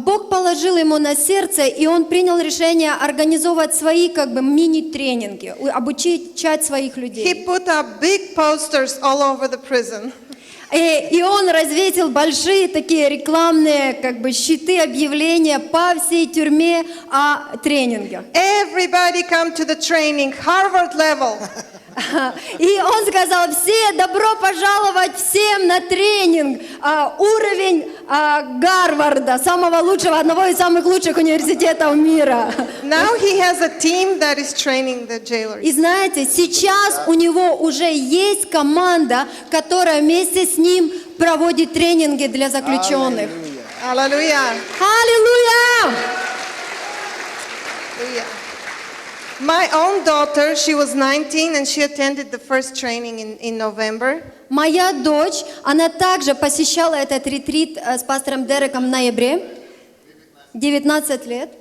Бог положил ему на сердце, и он принял решение организовывать свои мини-тренинги, обучать своих людей. He put up big posters all over the prison. И он развесил большие такие рекламные щиты, объявления по всей тюрьме о тренингах. Everybody come to the training, Harvard level. И он сказал: все, добро пожаловать всем на тренинг, уровень Гарварда, самого лучшего, одного из самых лучших университетов мира. Now he has a team that is training the jailers. И знаете, сейчас у него уже есть команда, которая вместе с ним проводит тренинги для заключенных. Аллилуйя! Аллилуйя! My own daughter, she was 19 and she attended the first training in November. Моя дочь, она также посещала этот ретрит с пастором Дереком в ноябре, 19 лет.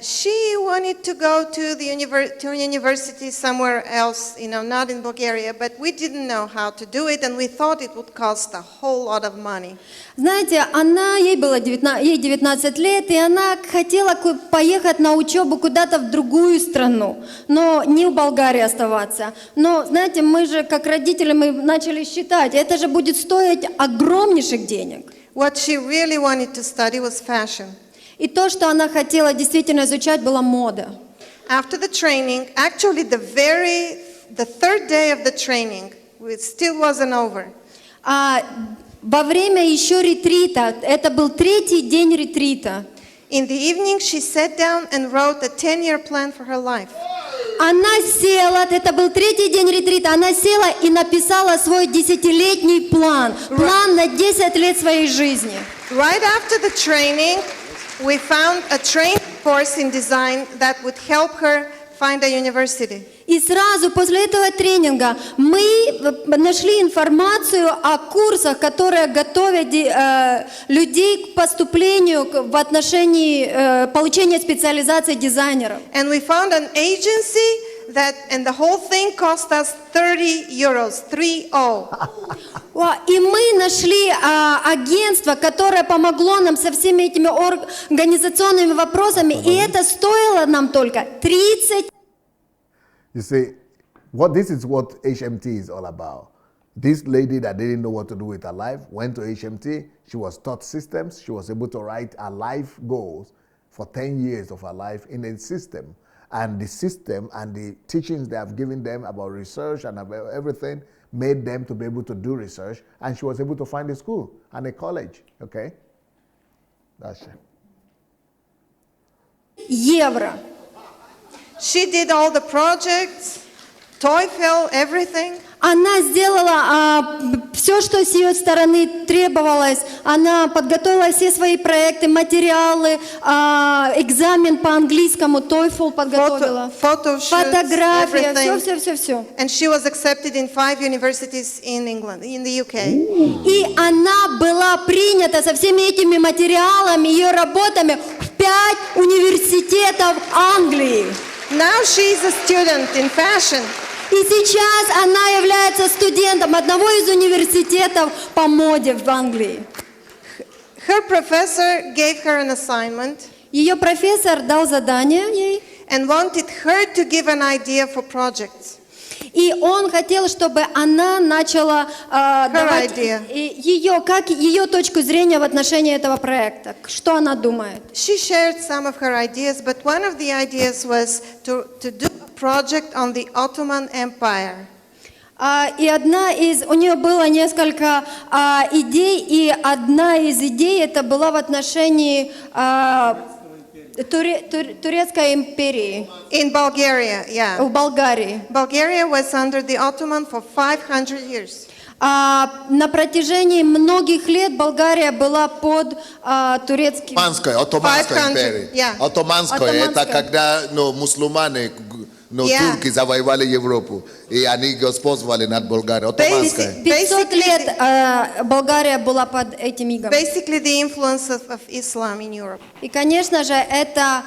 She wanted to go to a university somewhere else, not in Bulgaria, but we didn't know how to do it, and we thought it would cost a whole lot of money. Знаете, ей 19 лет, и она хотела поехать на учебу куда-то в другую страну, но не в Болгарии оставаться. Но, знаете, мы же, как родители, мы начали считать, это же будет стоить огромнейших денег. What she really wanted to study was fashion. И то, что она хотела действительно изучать, была мода. After the training, actually the third day of the training, it still wasn't over. Во время еще ретрита, это был третий день ретрита. In the evening, she sat down and wrote a 10-year plan for her life. Она села, это был третий день ретрита, она села и написала свой 10-летний план, план на 10 лет своей жизни. Right after the training, we found a training course in design that would help her find a university. И сразу после этого тренинга мы нашли информацию о курсах, которые готовят людей к поступлению в отношении получения специализации дизайнеров. And we found an agency and the whole thing cost us 30 euros, 30. И мы нашли агентство, которое помогло нам со всеми этими организационными вопросами, и это стоило нам только 30. You see, this is what HMT is all about. This lady that didn't know what to do with her life went to HMT. She was taught systems. She was able to write her life goals for 10 years of her life in a system. And the system and the teachings they have given them about research and about everything made them to be able to do research. And she was able to find a school and a college. Okay? That's it. Евро. She did all the projects, TOEFL, everything. Она сделала все, что с ее стороны требовалось. Она подготовила все свои проекты, материалы, экзамен по английскому, TOEFL подготовила, фотография, все. And she was accepted in 5 universities in England, in the UK. И она была принята со всеми этими материалами, ее работами в 5 университетов Англии. Now she is a student in fashion. И сейчас она является студентом одного из университетов по моде в Англии. Her professor gave her an assignment. Ее профессор дал задание ей. And wanted her to give an idea for projects. И он хотел, чтобы она начала давать ее точку зрения в отношении этого проекта. Что она думает? She shared some of her ideas, but one of the ideas was to do a project on the Ottoman Empire. И у нее было несколько идей, и одна из идей это была в отношении Турецкой империи. In Bulgaria, yeah. В Болгарии. Bulgaria was under the Ottoman for 500 years. На протяжении многих лет Болгария была под турецким... Отоманская империя. Yeah. Отоманская, это когда мусульмане, турки завоевали Европу, и они господствовали над Болгарией. Отоманская. 500 лет Болгария была под этим игом. Basically the influence of Islam in Europe. И, конечно же, это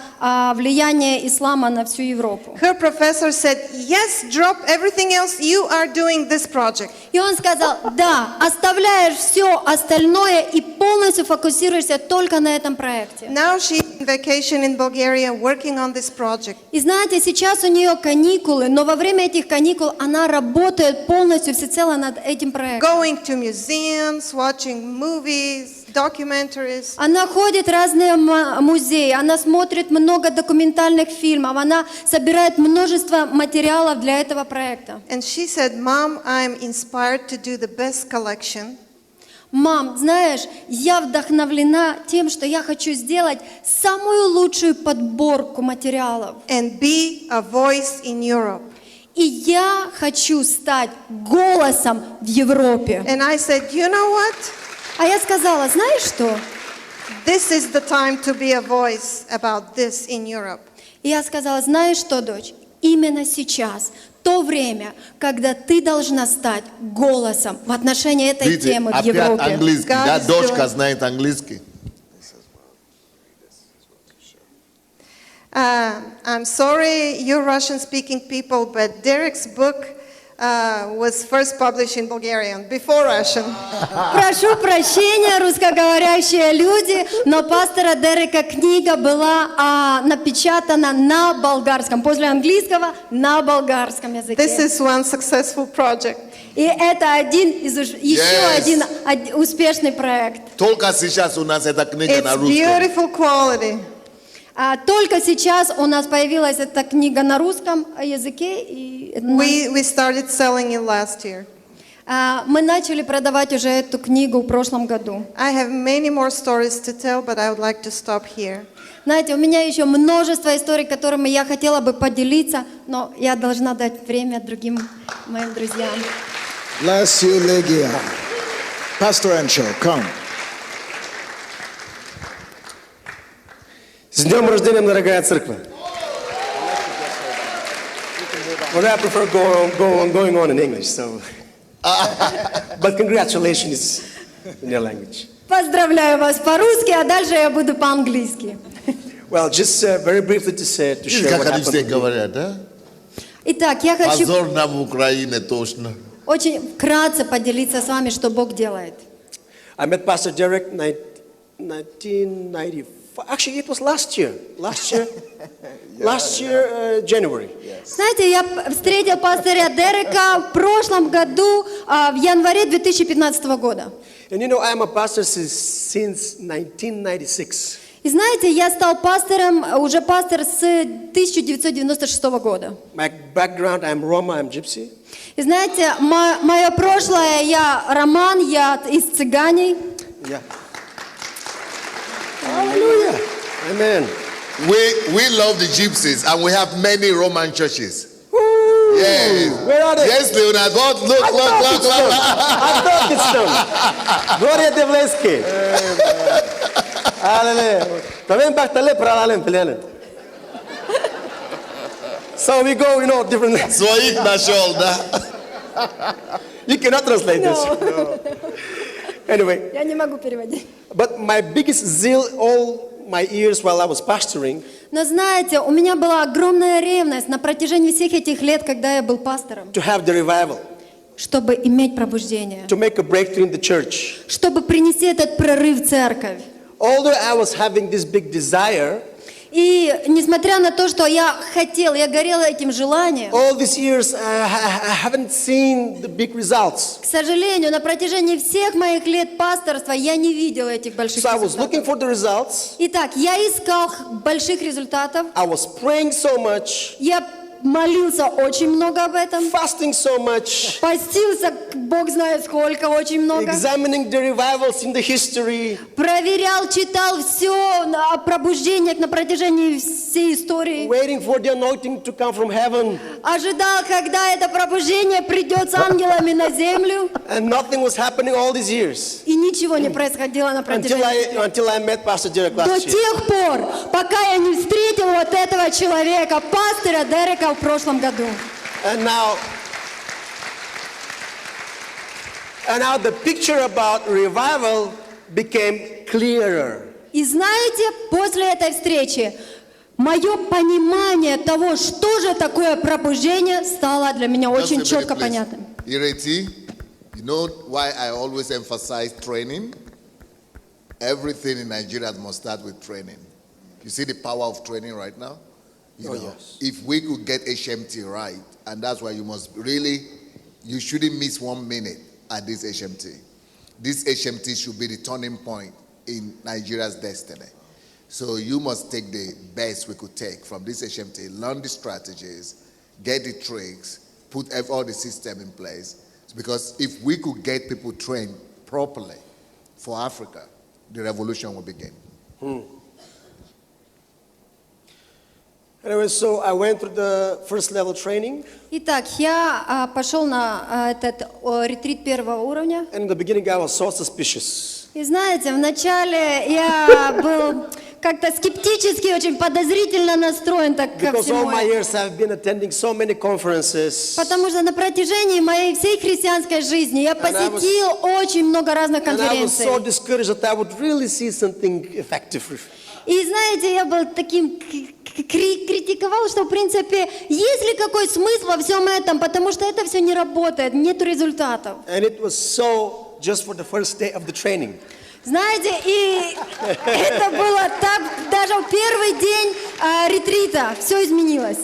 влияние ислама на всю Европу. Her professor said, yes, drop everything else, you are doing this project. И он сказал, да, оставляешь все остальное и полностью фокусируешься только на этом проекте. Now she's on vacation in Bulgaria working on this project. И знаете, сейчас у нее каникулы, но во время этих каникул она работает полностью всецело над этим проектом. Going to museums, watching movies, documentaries. Она ходит в разные музеи, она смотрит много документальных фильмов, она собирает множество материалов для этого проекта. And she said, Mom, I'm inspired to do the best collection. Мам, знаешь, я вдохновлена тем, что я хочу сделать самую лучшую подборку материалов. And be a voice in Europe. И я хочу стать голосом в Европе. And I said, you know what? А я сказала, знаешь что? This is the time to be a voice about this in Europe. И я сказала, знаешь что, дочь? Именно сейчас, то время, когда ты должна стать голосом в отношении этой темы в Европе. Английский, да, дочка знает английский. I'm sorry, you Russian-speaking people, but Derek's book was first published in Bulgarian, before Russian. Прошу прощения, русскоговорящие люди, но пастора Дерека книга была напечатана на болгарском, после английского на болгарском языке. This is one successful project. И это еще один успешный проект. Только сейчас у нас эта книга на русском. It's beautiful quality. Только сейчас у нас появилась эта книга на русском языке. We started selling it last year. Мы начали продавать уже эту книгу в прошлом году. I have many more stories to tell, but I would like to stop here. Знаете, у меня еще множество историй, которыми я хотела бы поделиться, но я должна дать время другим моим друзьям. Bless you, Legia. Pastor Encho, come. С днем рождения, дорогая церковь! Well, I prefer going on in English, so. But congratulations in your language. Поздравляю вас по-русски, а дальше я буду по-английски. Well, just very briefly to share what happened with me. Итак, я хочу Позор нам в Украине точно. очень вкратце поделиться с вами, что Бог делает. I met Pastor Derek in 1994. Actually, it was last year, January. Знаете, я встретил пастыря Дерека в прошлом году, в январе 2015 года. And you know, I am a pastor since 1996. И знаете, я стал пастором, уже пастор с 1996 года. My background, I'm Roma, I'm Gypsy. И знаете, мое прошлое, я роман, я из цыганей. Yeah. Hallelujah. Amen. We love the gypsies and we have many Roman churches. Yes. Where are they? Yes, Leonard. Look. Gloria Devleski. Hallelujah. So we go, different. Своих нашел, да? You cannot translate this. No. Anyway. Я не могу переводить. But my biggest zeal all my years while I was pastoring. Но знаете, у меня была огромная ревность на протяжении всех этих лет, когда я был пастором. To have the revival. Чтобы иметь пробуждение. To make a breakthrough in the church. Чтобы принести этот прорыв в церковь. Although I was having this big desire. И несмотря на то, что я хотела, я горела этим желанием, all these years I haven't seen the big results. к сожалению, на протяжении всех моих лет пасторства я не видела этих больших So I was результатов. looking for the results. Итак, я искал больших результатов. I was praying so much. Я молился очень много об этом. Fasting so much. Постился, Бог знает сколько, очень много. Examining the revivals in the history. Проверял, читал все о пробуждениях на протяжении всей истории. Waiting for the anointing to come from heaven. Ожидал, когда это пробуждение придет с ангелами на землю. And nothing was happening all these years. И ничего не происходило на протяжении. Until I met Pastor Derek last До year. тех пор, пока я не встретил вот этого человека, пастора Дерека в прошлом году. And now the picture about revival became clearer. И знаете, после этой встречи мое понимание того, что же такое пробуждение, стало для меня очень четко понятным. Ireti, you know why I always emphasize training? Everything in Nigeria must start with training. You see the power of training right now? You know, yes. If we could get HMT right, and that's why you must really, you shouldn't miss 1 minute at this HMT. This HMT should be the turning point in Nigeria's destiny. So you must take the best we could take from this HMT, learn the strategies, get the tricks, put all the system in place. Because if we could get people trained properly for Africa, the revolution will begin. Anyway, so I went through the first level training. Итак, я пошел на этот ретрит первого уровня. And in the beginning I was so suspicious. И знаете, вначале я был как-то скептически, очень подозрительно настроен так ко Because all всему. my years I've been attending so many conferences. Потому что на протяжении моей всей христианской жизни я посетил очень много разных And I was конференций. so discouraged that I would really see something effective. И знаете, я был таким критиковал, что в принципе есть ли какой смысл во всем этом, потому что это все не работает, нет результатов. And it was so just for the first day of the training. Знаете, и это было так, даже в первый день ретрита все изменилось.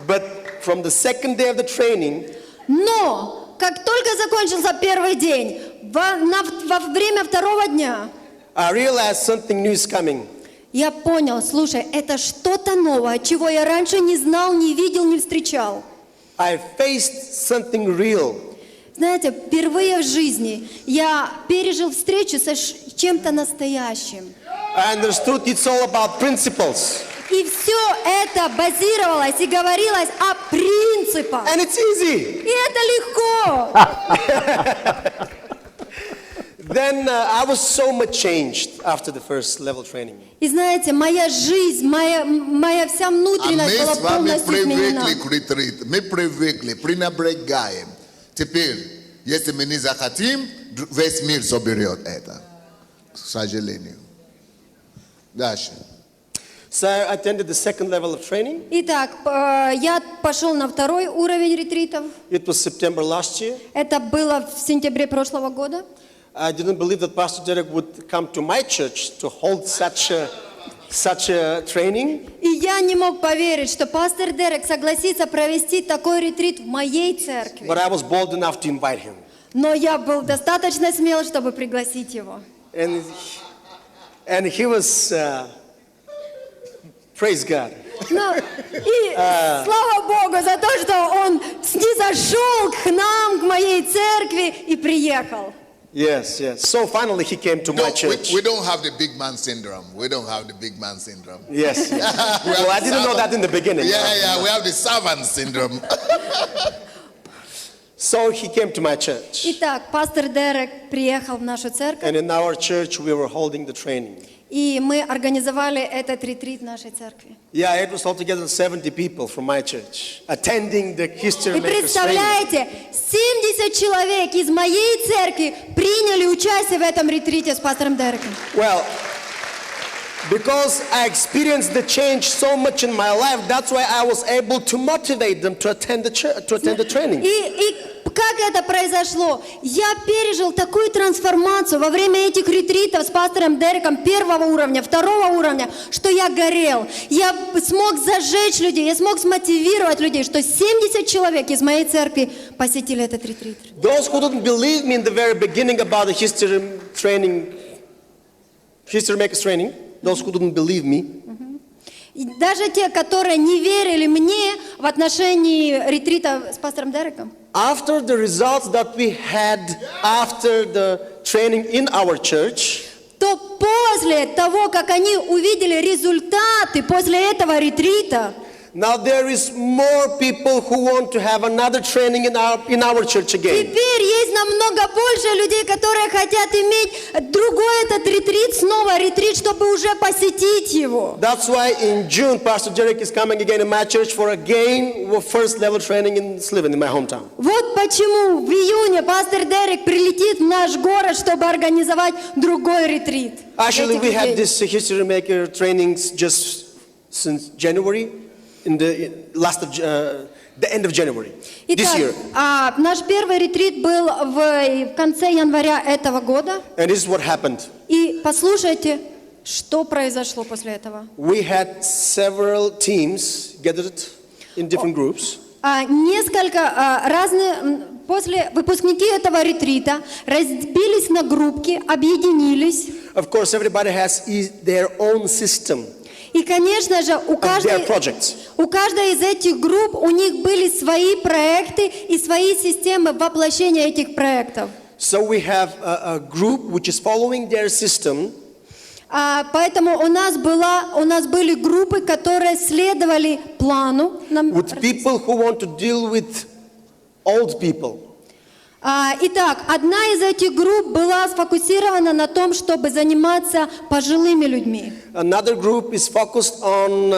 But from the second day of the training, но как только закончился первый день, во время второго дня, I realized something new is coming. я понял, слушай, это что-то новое, чего я раньше не знал, не видел, не встречал. I faced something real. Знаете, впервые в жизни я пережил встречу с чем-то настоящим. I understood it's all about principles. И все это базировалось и говорилось о принципах. And it's easy. И это легко. Then I was so much changed after the first level training. И знаете, моя жизнь, моя вся внутренность была полностью изменена. Мы привыкли, пренебрегаем. Теперь, если мы не захотим, весь мир соберет это. К сожалению. Дальше. So I attended the second level of training. Итак, я пошел на второй уровень ретритов. It was September last year. Это было в сентябре прошлого года. I didn't believe that Pastor Derek would come to my church to hold such a training. И я не мог поверить, что пастор Дерек согласится провести такой ретрит в моей церкви. But I was bold enough to invite him. Но я был достаточно смел, чтобы пригласить его. And he was, praise God. Ну, и слава Богу за то, что он снизошел к нам, к моей церкви и приехал. Yes, yes. So finally he came to my church. We don't have the big man syndrome. We don't have the big man syndrome. Yes. Well, I didn't know that in the beginning. Yeah, we have the servant syndrome. So he came to my church. Итак, пастор Дерек приехал в нашу церковь. And in our church we were holding the training. И мы организовали этот ретрит в нашей церкви. Yeah, it was altogether 70 people from my church attending the history И makers training. представляете, 70 человек из моей церкви приняли участие в этом ретрите с пастором Дереком. Well, because I experienced the change so much in my life, that's why I was able to motivate them to attend the church, to attend the training. И как это произошло? Я пережил такую трансформацию во время этих ретритов с пастором Дереком первого уровня, второго уровня, что я горел. Я смог зажечь людей, я смог смотивировать людей, что 70 человек из моей церкви посетили этот ретрит. Those who didn't believe me in the very beginning about the history makers training, those who didn't believe me, И даже те, которые не верили мне в отношении ретрита с пастором Дереком, after the results that we had after the training in our church, то после того, как они увидели результаты после этого ретрита, now there is more people who want to have another training in our church again. теперь есть намного больше людей, которые хотят иметь другой этот ретрит, снова ретрит, чтобы уже посетить его. That's why in June, Pastor Derek is coming again in my church for again first level training in Sliven, in my hometown. Вот почему в июне пастор Дерек прилетит в наш город, чтобы организовать другой ретрит. Actually, we had this history maker trainings just since January. In the end of January this year. Наш первый ретрит был в конце января этого года. And this is what happened. И послушайте, что произошло после этого. We had several teams gathered in different groups. Несколько разных после выпускники этого ретрита разбились на группки, объединились. Of course, everybody has their own system. И, конечно же, у каждой из этих групп у них были свои проекты и свои системы воплощения этих проектов. So we have a group which is following their system. Поэтому у нас были группы, которые следовали плану. With people who want to deal with old people. Итак, одна из этих групп была сфокусирована на том, чтобы заниматься пожилыми людьми. Another group is focused on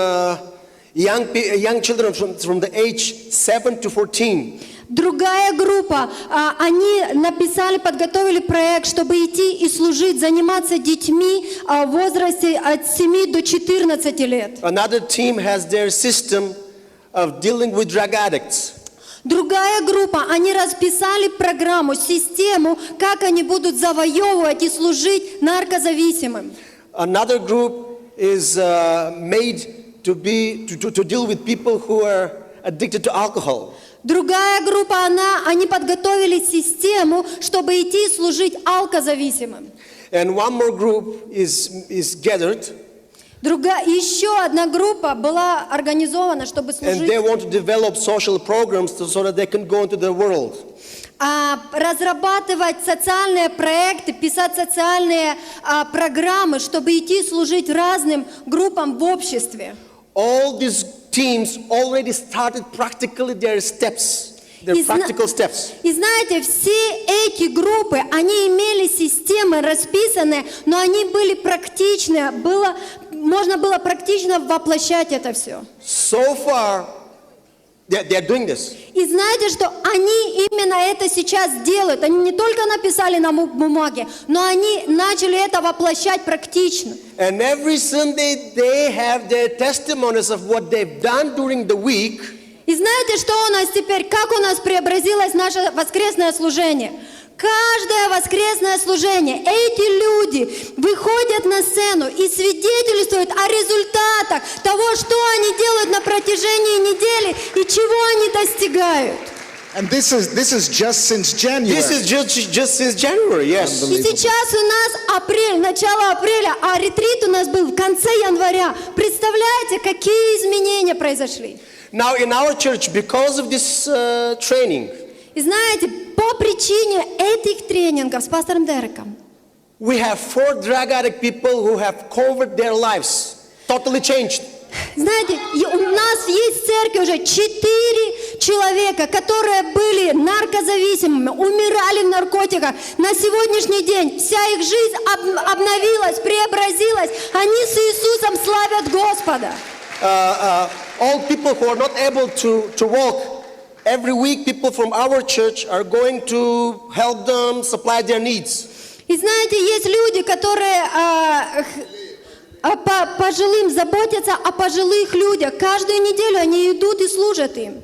young children from the age 7 to 14. Другая группа, они подготовили проект, чтобы идти и служить, заниматься детьми в возрасте от 7 до 14 лет. Another team has their system of dealing with drug addicts. Другая группа, они расписали программу, систему, как они будут завоевывать и служить наркозависимым. Another group is made to deal with people who are addicted to alcohol. Другая группа, они подготовили систему, чтобы идти и служить алкозависимым. And one more group is gathered. Еще одна группа была организована, чтобы служить. And they want to develop social programs so that they can go into the world. Разрабатывать социальные проекты, писать социальные программы, чтобы идти служить разным группам в обществе. All these teams already started practically their steps. Their practical steps. И знаете, все эти группы, они имели системы расписанные, но они были практичны, можно было практично воплощать это все. So far, they are doing this. И знаете, что они именно это сейчас делают. Они не только написали на бумаге, но они начали это воплощать практично. And every Sunday they have their testimonies of what they've done during the week. И знаете, что у нас теперь, как у нас преобразилось наше воскресное служение? Каждое воскресное служение эти люди выходят на сцену и свидетельствуют о результатах того, что они делают на протяжении недели и чего они достигают. And this is just since January. This is just since January, yes. И сейчас у нас апрель, начало апреля, а ретрит у нас был в конце января. Представляете, какие изменения произошли? Now in our church, because of this training, и знаете, по причине этих тренингов с пастором Дереком, we have 4 drug addict people who have converted their lives, totally changed. Знаете, у нас есть в церкви уже 4 человека, которые были наркозависимыми, умирали в наркотиках. На сегодняшний день вся их жизнь обновилась, преобразилась. Они с Иисусом славят Господа. All people who are not able to walk, every week people from our church are going to help them supply their needs. И знаете, есть люди, которые по пожилым заботятся о пожилых людях. Каждую неделю они идут и служат им.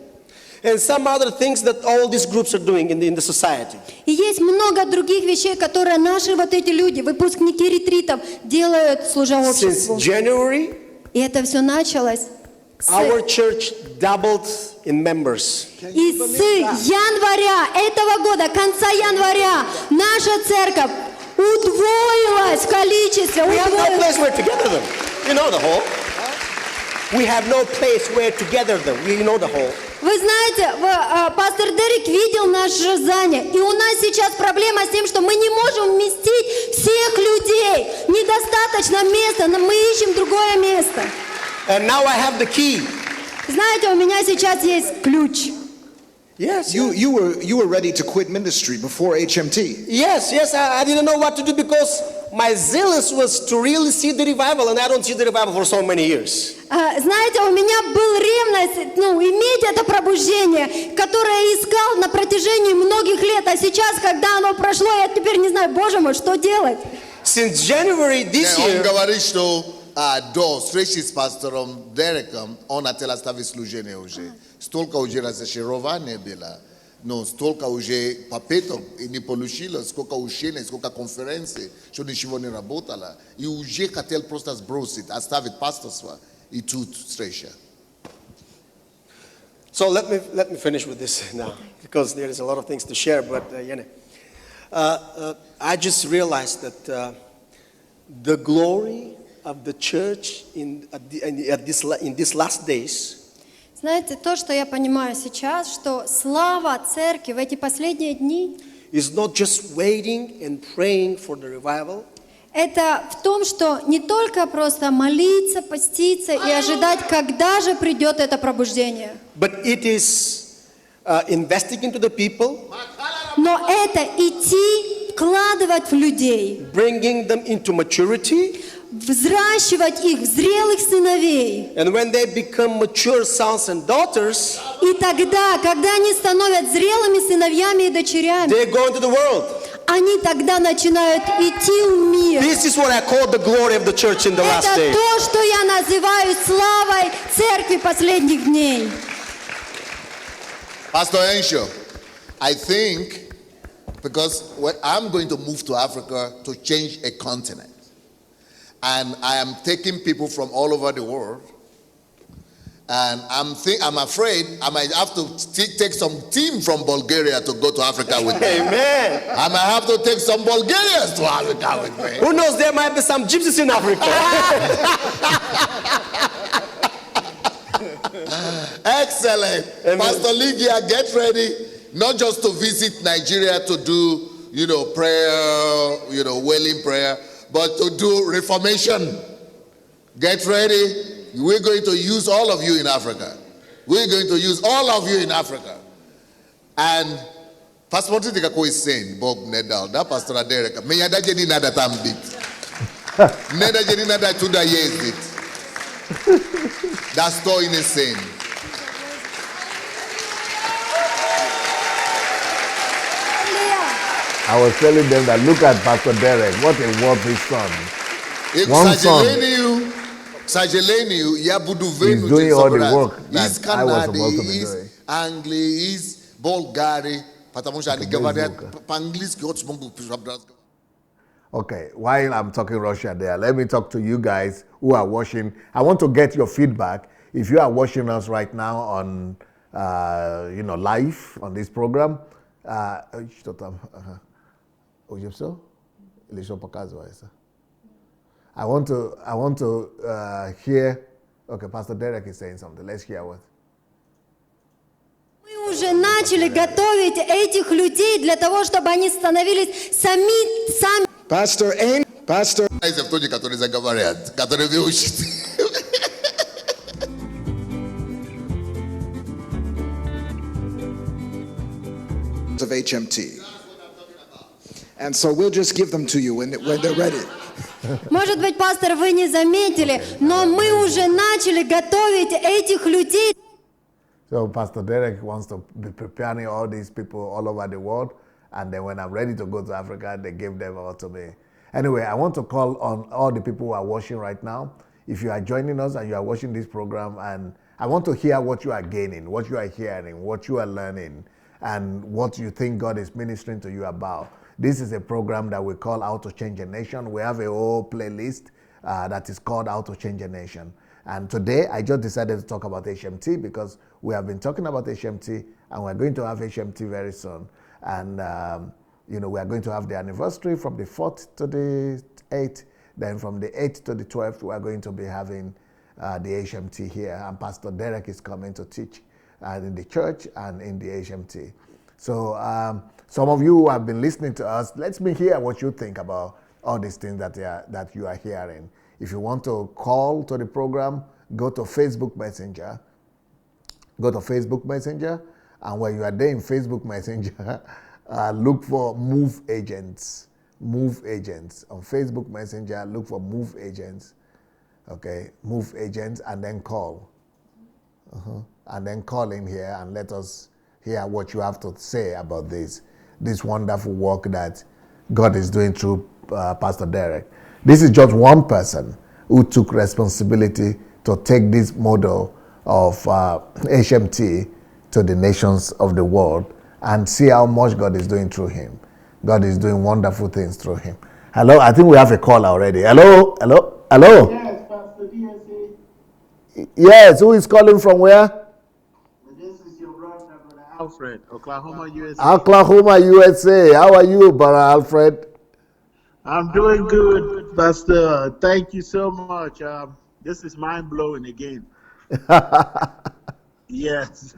and some other things that all these groups are doing in the society. И есть много других вещей, которые наши вот эти люди, выпускники ретритов, делают, служа обществу. Since January, и это все началось our church doubled in members. И с января этого года, конца января, наша церковь удвоилась в количестве. We have no place where to gather them. You know the whole. We have no place where to gather them. You know the whole. Вы знаете, пастор Дерек видел наше здание, и у нас сейчас проблема с тем, что мы не можем вместить всех людей. Недостаточно места, но мы ищем другое место. And now I have the key. Знаете, у меня сейчас есть ключ. Yes, you were ready to quit ministry before HMT. Yes, I didn't know what to do because my zealous was to really see the revival, and I don't see the revival for so many years. Знаете, у меня был ревность, иметь это пробуждение, которое я искал на протяжении многих лет, а сейчас, когда оно прошло, я теперь не знаю, Боже мой, что делать. Since January this year. Он говорит, что до встречи с пастором Дереком он хотел оставить служение уже. Столько уже разочарования было, но столько уже попыток и не получилось, сколько учений, сколько конференций, что ничего не работало. И уже хотел просто сбросить, оставить пасторство и тут встреча. So let me finish with this now, because there is a lot of things to share. But I just realized that the glory of the church in these last days. Знаете, то, что я понимаю сейчас, что слава церкви в эти последние дни is not just waiting and praying for the revival. Это в том, что не только просто молиться, поститься и ожидать, когда же придет это пробуждение. But it is investing into the people. Но это идти, вкладывать в людей. Bringing them into maturity. Взращивать их в зрелых сыновей. And when they become mature sons and daughters, и тогда, когда они становятся зрелыми сыновьями и дочерями, they go into the world. Они тогда начинают идти в мир. This is what I call the glory of the church in the last days. Это то, что я называю славой церкви последних дней. Pastor Ensho, I think because I'm going to move to Africa to change a continent. And I am taking people from all over the world. And I'm afraid I might have to take some team from Bulgaria to go to Africa with me. Amen. I might have to take some Bulgarians to Africa with me. Who knows, there might be some gypsies in Africa. Excellent. Amen. Pastor Lydia, get ready, not just to visit Nigeria to do, prayer, wailing prayer, but to do reformation. Get ready. We're going to use all of you in Africa. We're going to use all of you in Africa. And Pastor Motitika is saying, Bob Nedal, that Pastor Derek, may I did another time bit. Neda did another 2 years bit. That's story in the same. I was telling them that look at Pastor Derek, what a worthy son. One son. He's doing all the work that I was supposed to be doing. Angli, he's Bulgaria. Okay, while I'm talking Russia there, let me talk to you guys who are watching. I want to get your feedback. If you are watching us right now on, live on this program, I want to hear. Okay, Pastor Derek is saying something. Let's hear what. Мы уже начали готовить этих людей для того, чтобы они становились сами. Pastor Ain, Pastor. Of HMT. And so we'll just give them to you when they're ready. Может быть, пастор, вы не заметили, но мы уже начали готовить этих людей. So Pastor Derek wants to be preparing all these people all over the world, and then when I'm ready to go to Africa, they give them all to me. Anyway, I want to call on all the people who are watching right now. If you are joining us and you are watching this program and I want to hear what you are gaining, what you are hearing, what you are learning, and what you think God is ministering to you about. This is a program that we call How to Change a Nation. We have a whole playlist that is called How to Change a Nation. And today I just decided to talk about HMT because we have been talking about HMT and we're going to have HMT very soon. And we are going to have the anniversary from the 4th to the 8th. Then from the 8th to the 12th, we are going to be having the HMT here. And Pastor Derek is coming to teach in the church and in the HMT. So some of you who have been listening to us, let me hear what you think about all these things that you are hearing. If you want to call to the program, go to Facebook Messenger. Go to Facebook Messenger, and when you are there in Facebook Messenger, look for Move Agents. Move Agents. On Facebook Messenger, look for Move Agents. Okay, Move Agents, and then call. And then call in here and let us hear what you have to say about this wonderful work that God is doing through Pastor Derek. This is just one person who took responsibility to take this model of HMT to the nations of the world and see how much God is doing through him. God is doing wonderful things through him. Hello, I think we have a call already. Hello. Yes, Pastor DSA. Yes, who is calling from where? This is your brother, Alfred, Oklahoma, USA. Oklahoma, USA. How are you, Brother Alfred? I'm doing good, Pastor. Thank you so much. This is mind-blowing again. Yes.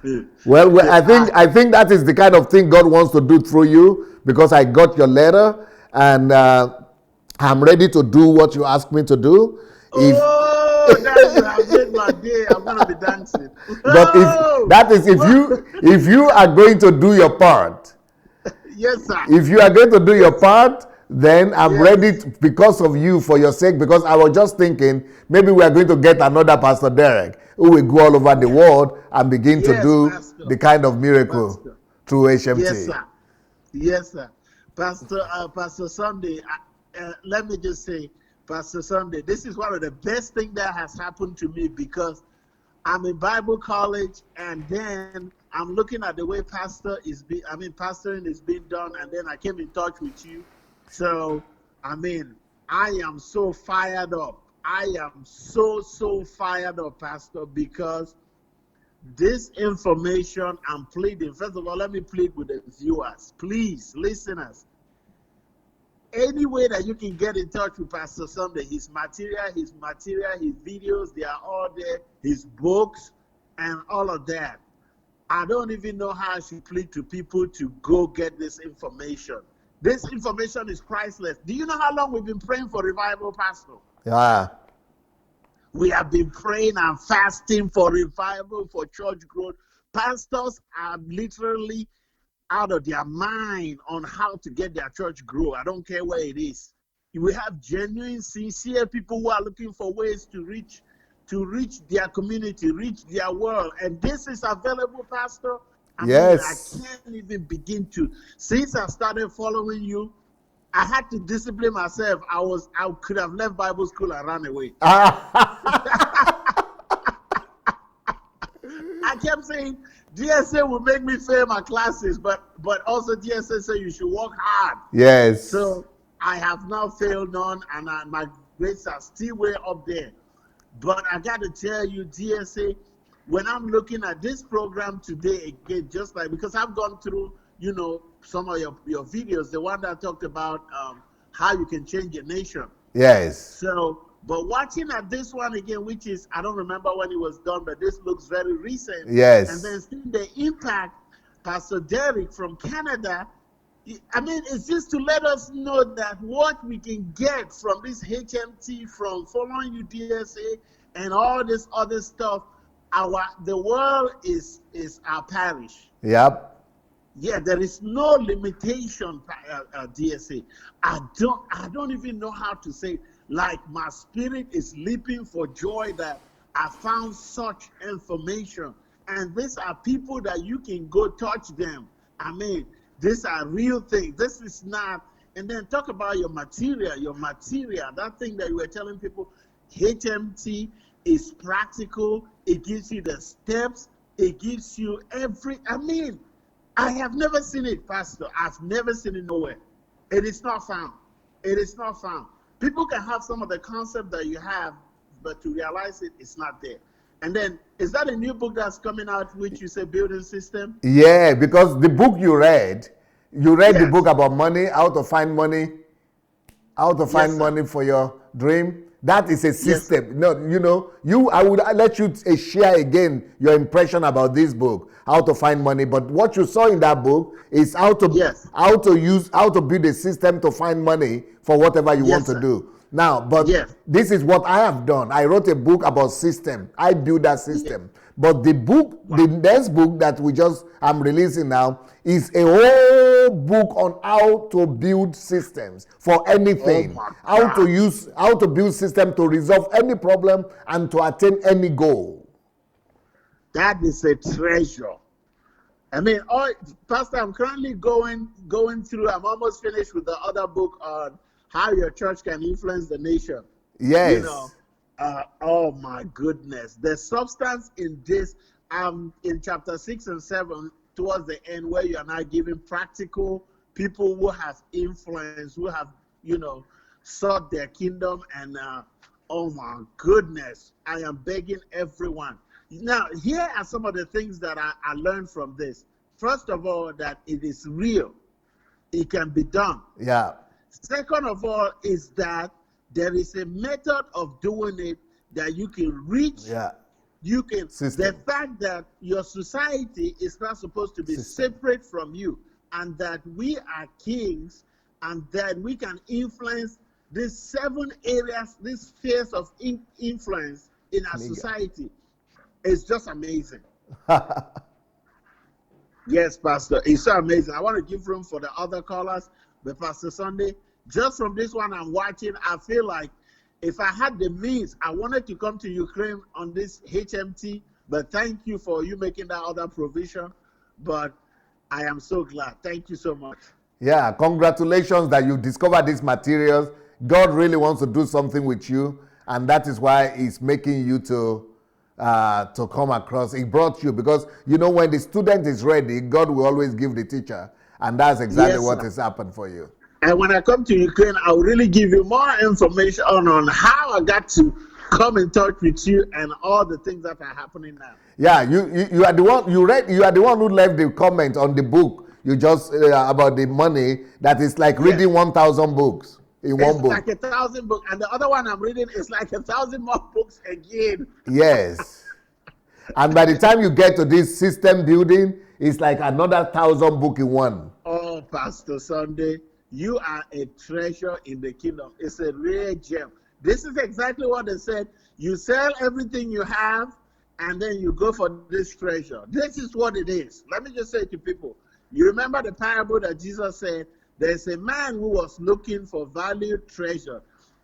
Well, I think that is the kind of thing God wants to do through you, because I got your letter and I'm ready to do what you asked me to do. That have made my day. I'm gonna be dancing. But if you are going to do your part, yes, sir. If you are going to do your part, then I'm ready because of you, for your sake, because I was just thinking maybe we are going to get another Pastor Derek who will go all over the world and begin to do the kind of miracle through HMT. Yes, sir. Yes, sir. Pastor Sunday, let me just say, Pastor Sunday, this is one of the best things that has happened to me, because I'm in Bible college, and then I'm looking at the way pastoring is being done, and then I came in touch with you. So, I am so fired up. I am so fired up, Pastor, because this information I'm pleading. First of all, let me plead with the viewers. Please, listeners. Any way that you can get in touch with Pastor Sunday, his material, his videos, they are all there, his books, and all of that. I don't even know how I should plead to people to go get this information. This information is priceless. Do you know how long we've been praying for revival, Pastor? Yeah. We have been praying and fasting for revival, for church growth. Pastors are literally out of their mind on how to get their church grow. I don't care where it is. We have genuine, sincere people who are looking for ways to reach their community, reach their world. And this is available, Pastor. I can't even begin to. Since I started following you, I had to discipline myself. I could have left Bible school and ran away. I kept saying, DSA will make me fail my classes, but also DSA said you should work hard. Yes. So I have now failed none, and my grades are still way up there. But I got to tell you, DSA, when I'm looking at this program today again, just like, because I've gone through, some of your videos, the one that talked about how you can change a nation. Yes. So, but watching at this one again, which is, I don't remember when it was done, but this looks very recent. Yes. And then seeing the impact, Pastor Derek from Canada, it's just to let us know that what we can get from this HMT, from following you DSA, and all this other stuff, the world is our parish. Yep. Yeah, there is no limitation, DSA. I don't even know how to say. Like, my spirit is leaping for joy that I found such information, and these are people that you can go touch them. These are real things. This is not. And then talk about your material, that thing that you were telling people, HMT, It's practical. It gives you the steps. It gives you I have never seen it, Pastor. I've never seen it nowhere. It is not found. It is not found. People can have some of the concept that you have, but to realize it, it's not there. And then, is that a new book that's coming out, which you say building system? Yeah, because the book you read Yes. the book about money, how to find money for your dream. That is a system. No, I would let you share again your impression about this book, how to find money. But what you saw in that book is how to build a system to find money for whatever you want to do. Now, but this is what I have done. I wrote a book about system. I built that system. But the book, the next book that I'm releasing now, is a whole book on how to build systems for anything. How to build system to resolve any problem and to attain any goal. That is a treasure. Pastor, I'm currently going through, I'm almost finished with the other book on how your church can influence the nation. Yes. Oh my goodness. The substance in this, in chapter 6 and 7, towards the end, where you are now giving practical people who have influence, who have, sought their kingdom. And oh my goodness, I am begging everyone. Now, here are some of the things that I learned from this. First of all, that it is real. It can be done. Yeah. Second of all, is that there is a method of doing it that you can reach. Yeah. You can. The fact that your society is not supposed to be separate from you, and that we are kings, and that we can influence these 7 areas, these spheres of influence in our society, is just amazing. Yes, Pastor, it's so amazing. I want to give room for the other callers, but Pastor Sunday, just from this one I'm watching, I feel like if I had the means, I wanted to come to Ukraine on this HMT, but thank you for you making that other provision. But I am so glad. Thank you so much. Yeah, congratulations that you discovered these materials. God really wants to do something with you, and that is why He's making you to come across. He brought you because, when the student is ready, God will always give the teacher, and that's exactly what has happened for you. And when I come to Ukraine, I'll really give you more information on how I got to come in touch with you and all the things that are happening now. Yeah, you are the one you are the one who left the comment on the book you just about the money that is like reading 1,000 books in one book. It's like 1,000 books, and the other one I'm reading is like 1,000 more books again. Yes. And by the time you get to this system building, it's like another 1,000 book in one. Oh, Pastor Sunday, you are a treasure in the kingdom. It's a rare gem. This is exactly what they said. You sell everything you have, and then you go for this treasure. This is what it is. Let me just say to people, you remember the parable that Jesus said, there's a man who was looking for valued treasure.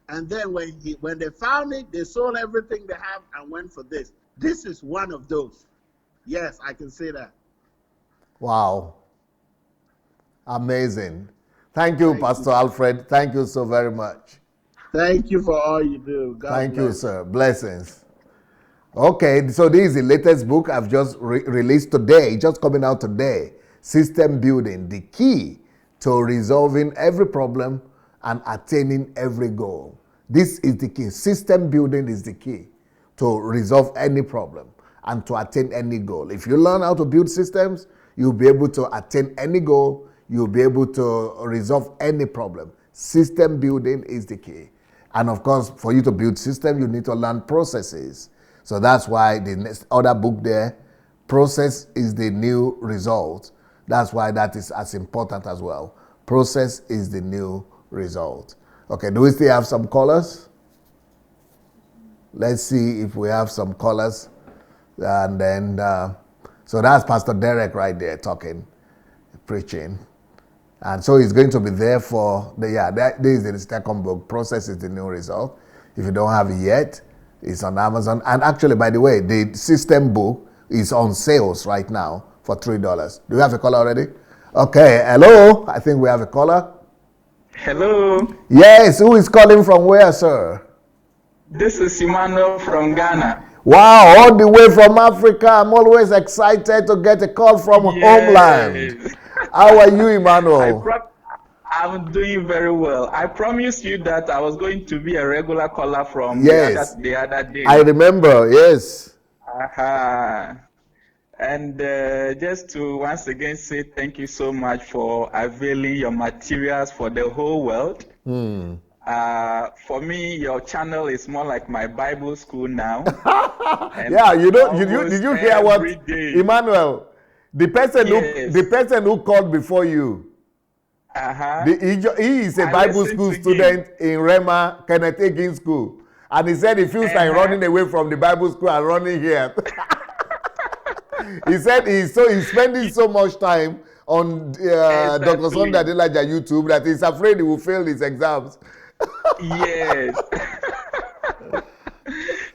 And then when they found it, they sold everything they have and went for this. This is one of those. Yes, I can say that. Wow. Amazing. Thank you, Pastor Alfred. Thank you so very much. Thank you for all you do. God Thank you, bless. sir. Blessings. Okay, so this is the latest book I've just released today, just coming out today. System Building, the key to resolving every problem and attaining every goal. This is the key. System building is the key to resolve any problem and to attain any goal. If you learn how to build systems, you'll be able to attain any goal. You'll be able to resolve any problem. System building is the key. And of course, for you to build system, you need to learn processes. So that's why the next other book there, process is the new result. That's why that is as important as well. Process is the new result. Okay, do we still have some callers? Let's see if we have some callers. And then, so that's Pastor Derek right there talking, preaching. And so he's going to be there for this is the second book. Process is the new result. If you don't have it yet, it's on Amazon. And actually, by the way, the system book is on sales right now for $3. Do we have a caller already? Okay, hello. I think we have a caller. Hello. Yes, who is calling from where, sir? This is Emmanuel from Ghana. Wow, all the way from Africa. I'm always excited to get a call from homeland. How are you, Emmanuel? I'm doing very well. I promised you that I was going to be a regular caller from Yes, the other day. I remember, yes. And just to once again say thank you so much for availing your materials for the whole world. For me, your channel is more like my Bible school now. Yeah, did you hear what Emmanuel, the person who called before you? He is a Bible school student in Rema Kenneth Hagin School, and he said he feels like running away from the Bible school and running here. He said he's spending so much time on Dr. Sunday Adelaja YouTube that he's afraid he will fail his exams. Yes.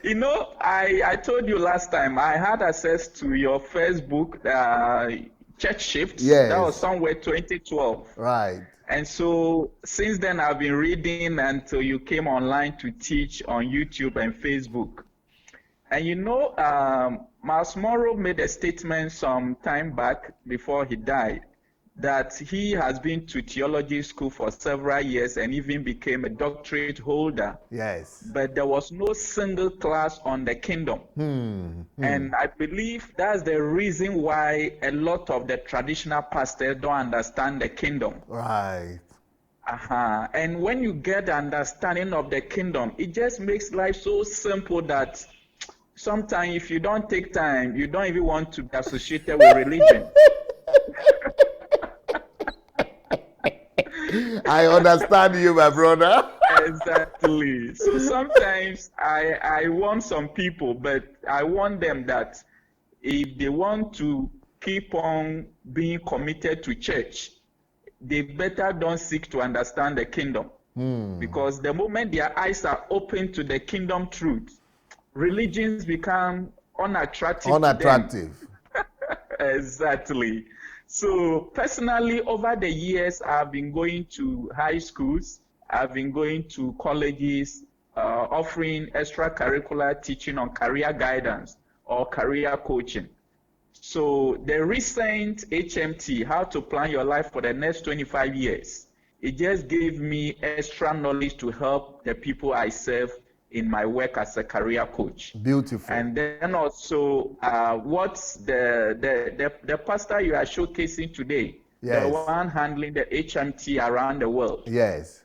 You know, I told you last time I had access to your first book, Church Shift. Yes. That was somewhere 2012. Right. And so since then I've been reading until you came online to teach on YouTube and Facebook. And you know, Miles Morrow made a statement some time back before he died that he has been to theology school for several years and even became a doctorate holder. Yes. But there was no single class on the kingdom. And I believe that's the reason why a lot of the traditional pastors don't understand the kingdom. Right. And when you get the understanding of the kingdom, it just makes life so simple that sometimes if you don't take time, you don't even want to be associated with religion. I understand you, my brother. Exactly. So sometimes I want some people, but I want them that if they want to keep on being committed to church, they better don't seek to understand the kingdom. Because the moment their eyes are open to the kingdom truth, religions become unattractive. Unattractive. To them. Exactly. So personally, over the years, I've been going to high schools, I've been going to colleges, offering extracurricular teaching on career guidance or career coaching. So the recent HMT, How to Plan Your Life for the Next 25 Years, it just gave me extra knowledge to help the people I serve in my work as a career coach. Beautiful. And then also, what's the pastor you are showcasing today? Yes. The one handling the HMT around the world. Yes.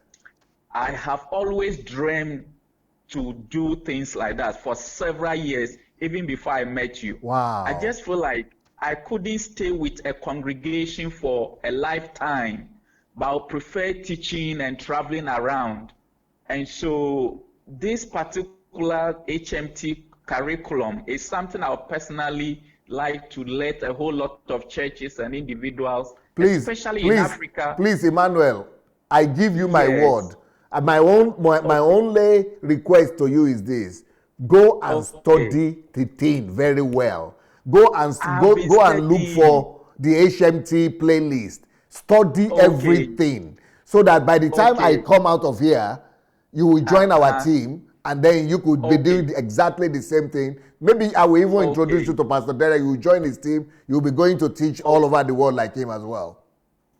I have always dreamed to do things like that for several years, even before I met you. Wow. I just feel like I couldn't stay with a congregation for a lifetime, but I prefer teaching and traveling around. And so this particular HMT curriculum is something I would personally like to let a whole lot of churches and individuals, especially in Africa. Please, Emmanuel, I give you my word. My only request to you is this: go and study the thing very well. Go and look for the HMT playlist. Study everything so that by the time I come out of here, you will join our team, and then you could be doing exactly the same thing. Maybe I will even introduce you to Pastor Derek. You will join his team. You'll be going to teach all over the world like him as well.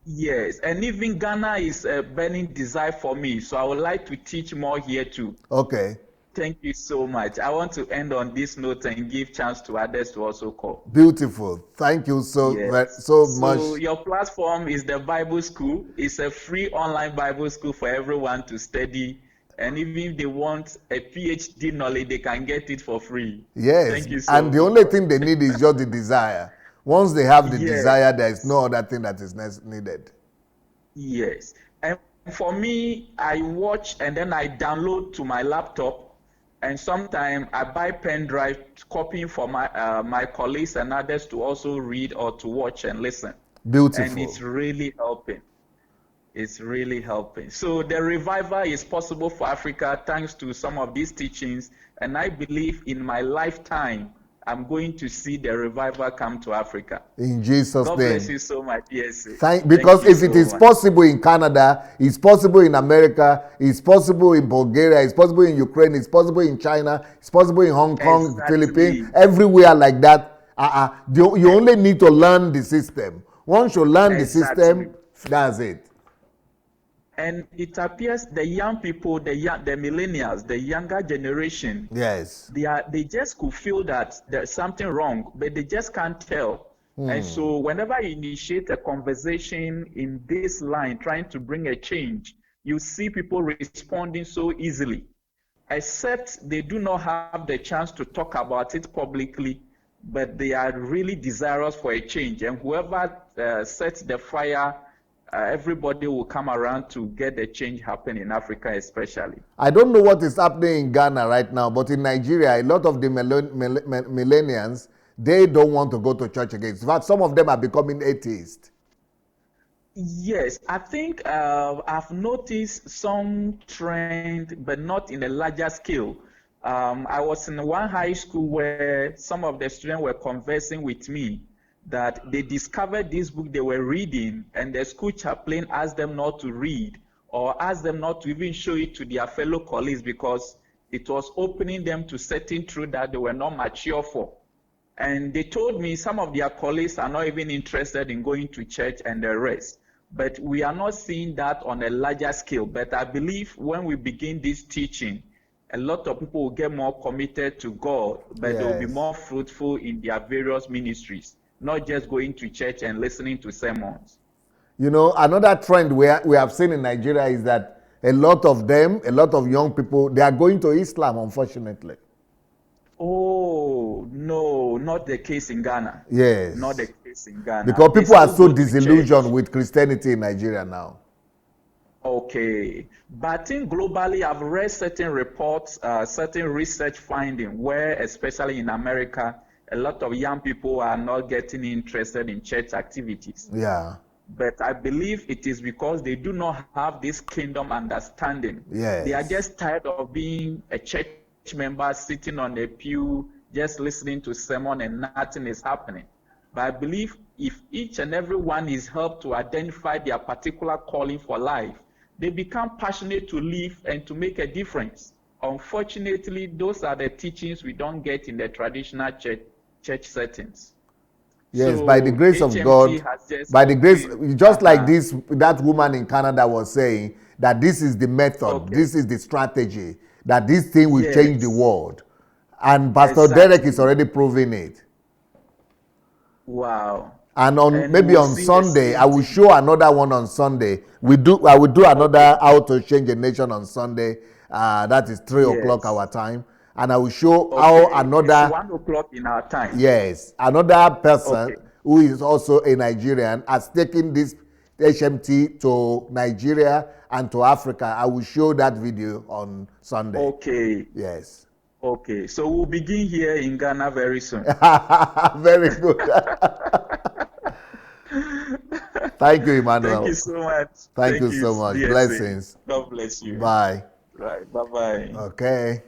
Yes, and even Ghana is a burning desire for me, so I would like to teach more here too. Okay. Thank you so much. I want to end on this note and give chance to others to also call. Beautiful. Thank you so much. So your platform is the Bible School. It's a free online Bible school for everyone to study. And even if they want a PhD knowledge, they can get it for free. Yes. Thank you so much. The only thing they need is just the desire. Once they have the desire, there is no other thing that is needed. Yes. And for me, I watch and then I download to my laptop. And sometimes I buy pen drive, copying for my colleagues and others to also read or to watch and listen. Beautiful. And it's really helping. It's really helping. So the revival is possible for Africa thanks to some of these teachings. And I believe in my lifetime, I'm going to see the revival come to Africa. In Jesus' God name. bless you so much, PSA. Because if it is much. possible in Canada, it's possible in America, it's possible in Bulgaria, it's possible in Ukraine, it's possible in China, it's possible in Hong Kong, Philippines, everywhere like that. You only need to learn the system. Once you learn the system, that's it. And it appears the young people, the millennials, the younger generation, yes, they just could feel that there's something wrong, but they just can't tell. And so whenever you initiate a conversation in this line, trying to bring a change, you see people responding so easily, except they do not have the chance to talk about it publicly, but they are really desirous for a change. And whoever sets the fire, everybody will come around to get the change happen in Africa especially. I don't know what is happening in Ghana right now, but in Nigeria, a lot of the millennials, they don't want to go to church again. In fact, some of them are becoming atheists. Yes, I think I've noticed some trend, but not in a larger scale. I was in one high school where some of the students were conversing with me that they discovered this book they were reading, and the school chaplain asked them not to read, or asked them not to even show it to their fellow colleagues because it was opening them to certain truth that they were not mature for. And they told me some of their colleagues are not even interested in going to church and the rest. But we are not seeing that on a larger scale. But I believe when we begin this teaching, a lot of people will get more committed to God, but they will be more fruitful in their various ministries, not just going to church and listening to sermons. You know, another trend we have seen in Nigeria is that a lot of young people, they are going to Islam, unfortunately. Oh, no, not the case in Ghana. Yes. Not the case in Ghana. Because people are so disillusioned with Christianity in Nigeria now. Okay. But I think globally, I've read certain reports, certain research finding where, especially in America, a lot of young people are not getting interested in church activities. Yeah. But I believe it is because they do not have this kingdom understanding. Yes. They are just tired of being a church member sitting on a pew, just listening to sermon and nothing is happening. But I believe if each and every one is helped to identify their particular calling for life, they become passionate to live and to make a difference. Unfortunately, those are the teachings we don't get in the traditional church settings. Yes, so by the grace of God, by the grace, just like that woman in Canada was saying, that this is the method, this is the strategy, that this thing will change the world. And Pastor Derek is already proving it. Wow. And maybe on Sunday, I will show another one on Sunday. I will do another How to Change a Nation on Sunday. That is 3 o'clock our time. And I will show how another... It's 1 o'clock in our time. Yes. Another person who is also a Nigerian has taken this HMT to Nigeria and to Africa. I will show that video on Sunday. Okay. Yes. Okay. So we'll begin here in Ghana very soon. Very good. Thank you, Emmanuel. Thank you so much. Thank you so much. Blessings. God bless you. Bye. Right. Bye-bye.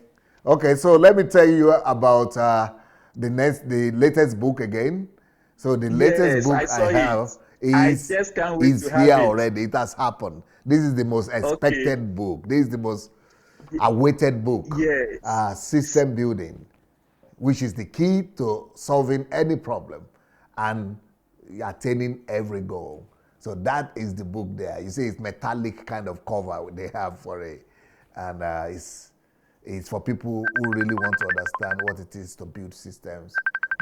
Okay, so let me tell you about the latest book again. So the latest book I have is here already. It has happened. This is the most expected book. This is the most awaited book. Yes. System building, which is the key to solving any problem and attaining every goal. So that is the book there. You see, it's metallic kind of cover they have for it, and it's for people who really want to understand what it is to build systems.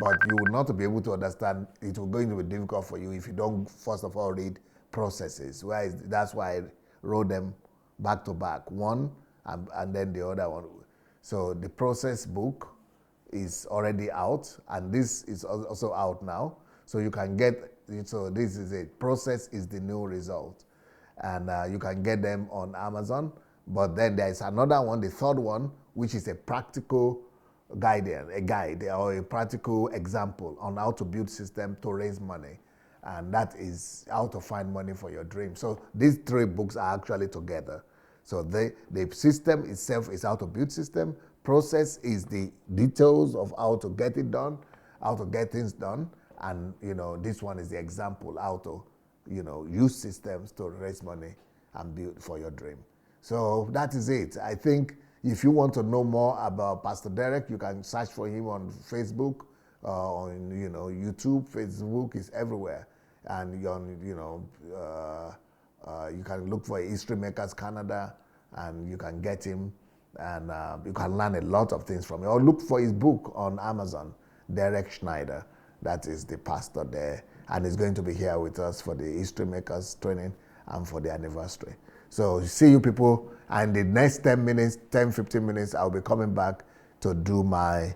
But you will not be able to understand. It will going to be difficult for you if you don't first of all read processes. That's why I wrote them back to back, one and then the other one. So the process book is already out, and this is also out now. So you can get, so this is it. Process is the new result. And you can get them on Amazon. But then there is another one, the third one, which is a practical guide or a practical example on how to build system to raise money. And that is how to find money for your dream. So these 3 books are actually together. So the system itself is how to build system. Process is the details of how to get it done. how to get things done. And, this one is the example how to, use systems to raise money and build for your dream. So that is it. I think if you want to know more about Pastor Derek, you can search for him on Facebook, on YouTube. Facebook is everywhere, and you can look for History Makers Canada, and you can get him, and you can learn a lot of things from him. Or look for his book on Amazon, Derek Schneider. That is the pastor there, and he's going to be here with us for the History Makers training and for the anniversary. So see you people, and the next 10 minutes, 10, 15 minutes, I'll be coming back to do my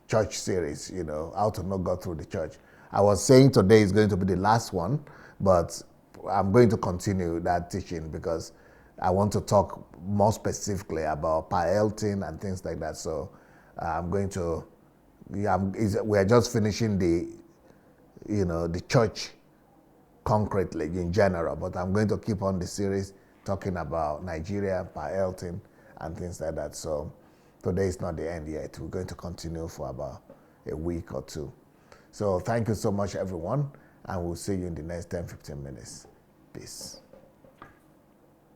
church series, how to know God through the church. I was saying today is going to be the last one, but I'm going to continue that teaching because I want to talk more specifically about Elton and things like that. So I'm going to, we're just finishing the church concretely in general, but I'm going to keep on the series talking about Nigeria, Elton, and things like that. So today is not the end yet. We're going to continue for about a week or two. So thank you so much, everyone, and we'll see you in the next 10, 15 minutes. Peace.